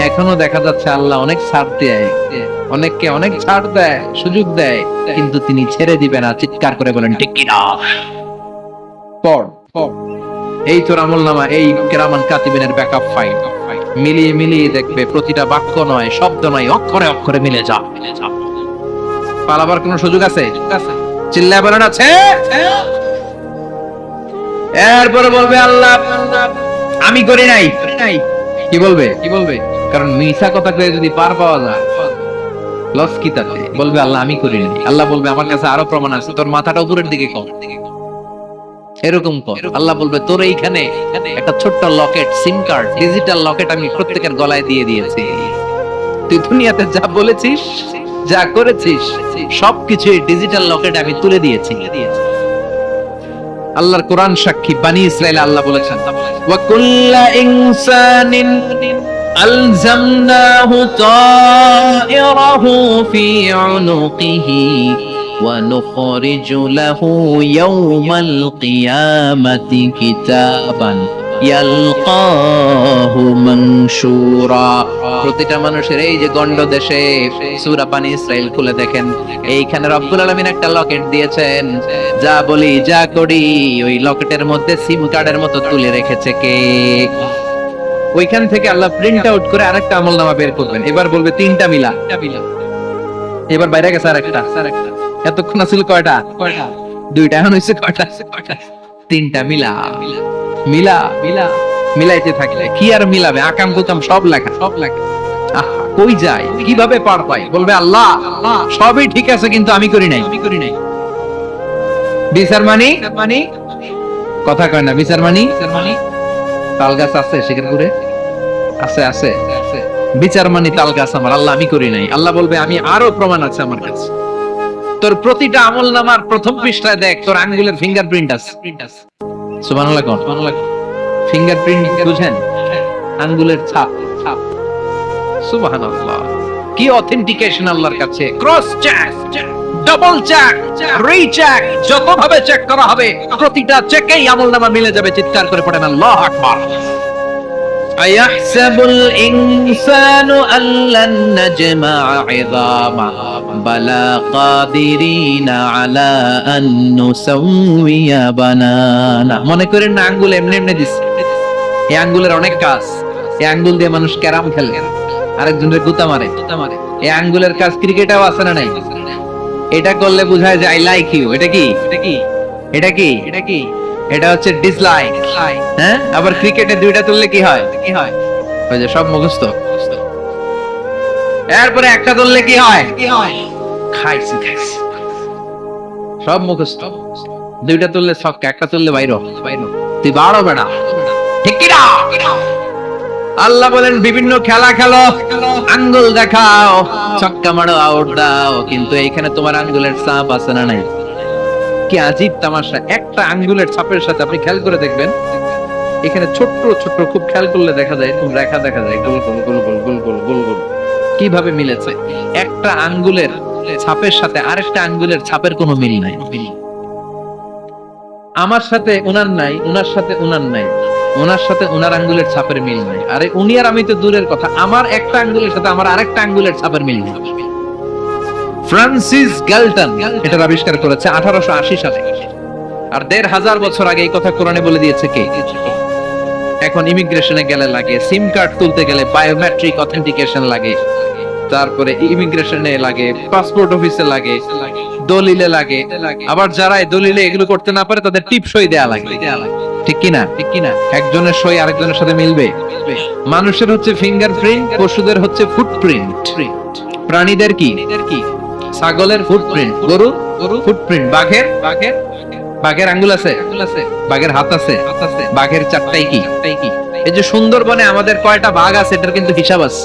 এখনো দেখা যাচ্ছে আল্লাহ অনেক ছাড় দেয়, অনেককে অনেক ছাড় দেয়, সুযোগ দেয়, কিন্তু তিনি ছেড়ে দিবে না। চিৎকার করে বলেন ঠিক কি না? পড় এই তোর আমলনামা, এই কিরামান কাতিবিনের ব্যাকআপ ফাইল মিলিয়ে দেখবে প্রতিটা বাক্য নয়, শব্দ নয়, অক্ষরে অক্ষরে মিলে যা। পালাবার কোন সুযোগ আছে? চিল্লায় বলেন আছে। এরপরে বলবে আল্লাহ আমি করি নাই। কি বলবে? কারণ মিথ্যা কথা কয়ে যদি পার পাওয়া যায় লস কি তাতে? বলবে আল্লাহ আমি করি নাই। আল্লাহ বলবে আমার কাছে আরো প্রমাণ আছে, তোর মাথাটা উপরের দিকে কর, এরকম কর। আল্লাহ বলবে তোর এইখানে একটা ছোট্ট লকেট, সিম কার্ড, ডিজিটাল লকেট আমি প্রত্যেকের গলায় দিয়ে দিয়েছি। তুই দুনিয়াতে যা বলেছিস, যা করেছিস, সবকিছু ডিজিটাল লকেট আমি তুলে দিয়েছি। আল্লাহর কোরআন সাক্ষী, বানি ইসরাইল আল্লাহ বলেছেন ওয়া কুল্লা ইনসানিন আলজামনাহু তায়রাহু ফি উনুকিহি ওয়া নুখরিজু লাহু ইয়াওমাল কিয়ামাতি কিতাবান ইয়ালকাহু মানশুরা। প্রতিটা মানুষের এই যে গন্ড দেশে সূরা বানি ইসরাইল খুলে দেখেন, এইখানে রব্বুল আলামিন একটা লকেট দিয়েছেন। যা বলি যা করি ওই লকেটের মধ্যে সিম কার্ডের মতো তুলে রেখেছে কে? ওইখান থেকে আল্লাহ প্রিন্ট আউট করে আরেকটা আমলনামা বের করবেন। এবার বলবে তিনটা মিলা। এবার বাইরে গেছে আরেকটা। এতক্ষণ ছিল কয়টা? দুইটা। এখন হইছে কয়টা? তিনটা মিলা। মিলাইতে থাকলে কি আর মিলাবে? আকাম কুকাম সব লেখা। কই যায়, কিভাবে পার পায়? বলবে আল্লাহ সবই ঠিক আছে কিন্তু আমি করি নাই। বিচার মানি কথা কয় না। বিচার মানি তাল গাছ আছে শিকারপুরে? আছে। বিচার মানি তাল গাছ আমার। আল্লাহ আমি করি নাই। আল্লাহ বলবে আমি আরো প্রমাণ আছে আমার কাছে। তোর প্রতিটা আমলনামার প্রথম পৃষ্ঠায় দেখ তোর আঙ্গুলের ফিঙ্গারপ্রিন্ট আছে। সুবহানাল্লাহ কোন? ফিঙ্গারপ্রিন্ট বুঝেন? আঙ্গুলের ছাপ। সুবহানাল্লাহ, কি অথেন্টিকেশন আল্লাহর কাছে। Cross check, double check, recheck, যতভাবে চেক করা হবে প্রতিটা চেকেই আমলনামা মিলে যাবে। চিৎকার করে পড়েন আল্লাহু আকবার। أيحسب الإنسان أن لن نجمع عظامه بلى قادرين على أن نسوي بنانه। মনে করেন না আঙ্গুল এমনি এমনি দিছে, এই আঙ্গুলের অনেক কাজ। এই আঙ্গুল দিয়ে মানুষ ক্যারাম খেলে, আরেকজনের গুতা মারে। এই আঙ্গুলের কাজ ক্রিকেটেও আছে না নাই? এটা করলে বোঝায় যে আই লাইক ইউ। এটা কি? এটা কি? এটা কি? এটা কি? এটা হচ্ছে ডিসলাইক। হ্যাঁ, আবার ক্রিকেটে দুইটা তুললে কি হয়? কি হয়? ওই যে সব মুখস্থ। এরপরে একটা তুললে কি হয়? কি হয়? খাইছি খাইছি, সব মুখস্থ। দুইটা তুললে ছক্কা, একটা তুললে বাইরো। তুই বাড়ো বেড়া, ঠিক কি না? আল্লাহ বলেন বিভিন্ন খেলা খেলো, আঙ্গুল দেখাও, ছক্কা মারো, আউট দাও, কিন্তু এইখানে তোমার আঙ্গুলের ছাপ আছে না নাই? কি আজীব তামাশা! একটা আঙ্গুলের ছাপের সাথে আপনি খেয়াল করে দেখবেন, এখানে ছোট্ট ছোট্ট, খুব খেয়াল করলে দেখা যায় এরকম রেখা দেখা যায়, গোল গোল গোল গোল গোল গোল গোল গোল। কিভাবে মিলেছে? একটা আঙ্গুলের ছাপের সাথে আরেকটা আঙ্গুলের ছাপের কোনো মিল নাই। আমার সাথে উনার নাই, উনার সাথে উনার নাই, ওনার সাথে ওনার আঙ্গুলের ছাপের মিল নাই। আরে উনি আর আমি তো দূরের কথা, আমার একটা আঙ্গুলের সাথে আমার আরেকটা আঙ্গুলের ছাপের মিল নেই। ফ্রান্সিস গ্যালটন এটা আবিষ্কার করেছে 1880 সালে। আর 1500 বছর আগে এই কথা কোরআনে বলে দিয়েছে কে? এখন ইমিগ্রেশনে গেলে লাগে, সিম কার্ড তুলতে গেলে বায়োমেট্রিক অথেন্টিকেশন লাগে, তারপরে ইমিগ্রেশনে লাগে, পাসপোর্ট অফিসে লাগে, দলিলে লাগে। আবার যারা এই দলিলে এগুলো করতে না পারে তাদের টিপ সই দেয়া লাগে। ঠিক কি না? ঠিক কি না? একজনের সই আরেকজনের সাথে মিলবে? মানুষের হচ্ছে ফিঙ্গারপ্রিন্ট, পশুদের হচ্ছে ফুটপ্রিন্ট। প্রাণীদের কি? ছাগলের ফুটপ্রিন্ট, গরু ফুটপ্রিন্ট, বাঘের আঙ্গুল আছে, বাঘের হাত আছে, বাঘের চারটাই কি? এই যে সুন্দরবনে আমাদের কয়টা বাঘ আছে এটার কিন্তু হিসাব আছে।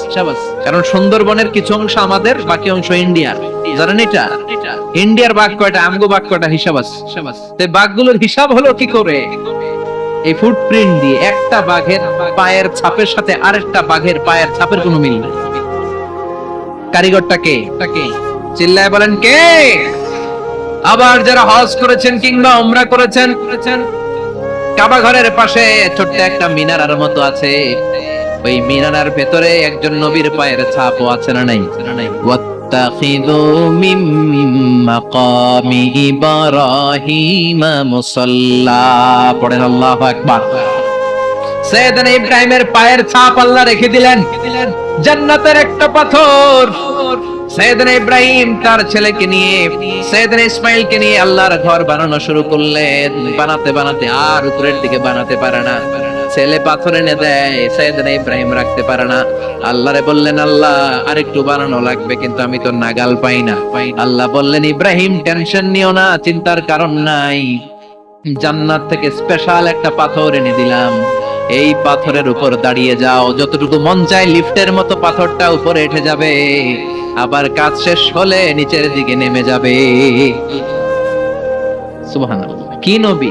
কারণ সুন্দরবনের কিছু অংশ আমাদের, বাকি অংশ ইন্ডিয়ার। জানেন এটা? ইন্ডিয়ার বাঘ কয়টা, আমগো বাঘ কয়টা, হিসাব আছে। তো বাঘগুলোর হিসাব হলো কি করে? এই ফুটপ্রিন্ট দিয়ে। একটা বাঘের পায়ের ছাপের সাথে আরেকটা বাঘের পায়ের ছাপের কোনো মিল নেই। কারিগরটা কে? চিল্লায় বলেন কে? আবার যারা হজ করেছেন কিংবা উমরা করেছেন, কাবা ঘরের পাশে ছোট্ট একটা মিনারার মতো আছে, ওই মিনারার ভেতরে একজন নবীর পায়ের ছাপও আছে না নাই? ওয়াত্তাখিযু মিন মাকামি ইব্রাহিম মুসাল্লা। পড়েন আল্লাহু আকবার। সাইয়েদনা ইব্রাহিমের পায়ের ছাপ আল্লাহ রেখে দিলেন জান্নাতের একটা পাথর। সাইয়েদনা ইব্রাহিম তার ছেলেকে নিয়ে, সাইয়েদনা ইসমাইলকে নিয়ে আল্লাহর ঘর বানানো শুরু করলেন। বানাতে বানাতে আর উপরের দিকে বানাতে পারে না, ছেলে পাথর এনে দেয়, সাইয়েদনা ইব্রাহিম রাখতে পারে না। আল্লাহরে বললেন, আল্লাহ আরেকটু বানানো লাগবে, কিন্তু আমি তো নাগাল পাই না। আল্লাহ বললেন, ইব্রাহিম টেনশন নিও না, চিন্তার কারণ নাই, জান্নাত থেকে স্পেশাল একটা পাথর এনে দিলাম, এই পাথরের উপর দাঁড়িয়ে যাও, যতটুকু মন চায় লিফটের মতো পাথরটা উপরে উঠে যাবে, আবার কাজ শেষ হলে নিচের দিকে নেমে যাবে। সুবহানাল্লাহ। কি নবী!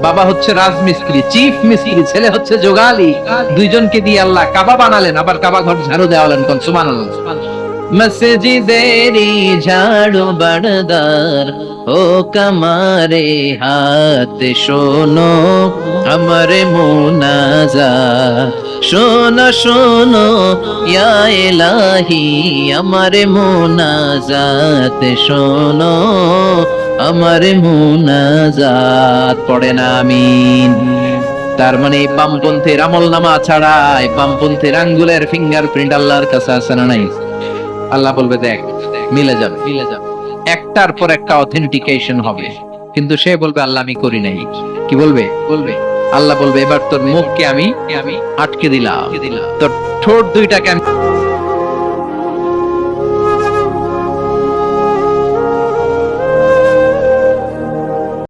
বাবা হচ্ছে রাজমিস্ত্রি, চিফ মিস্ত্রি, ছেলে হচ্ছে যোগালী। দুইজনকে দিয়ে আল্লাহ কাবা বানালেন, আবার কাবা ঘর ঝাড়ু দেওয়ালেন। কোন সুবহানাল্লাহ। মসজিদেরি ঝাড়ু বারদার ও কামারে হাত শোনো আমার মুনাজাত, শোনো শোনো ইয়া ইলাহি আমার মুনাজাত, শোনো আমার মুনাজাত। পড়েন আমিন। তার মানে বামপন্থীর আমল নামা ছাড়া বামপন্থীর আঙ্গুলের ফিঙ্গারপ্রিন্ট আল্লাহর কাছে আছে না নাই? আল্লাহ বলবে দেখ মিলে যাবে, একটার পর একটা অথেন্টিকেশন হবে, কিন্তু সে বলবে আল্লাহ আমি করি নাই। কি বলবে? আল্লাহ বলবে এবার তোর মুখকে আমি আটকে দিলাম, তোর ঠোঁট দুইটাকে আমি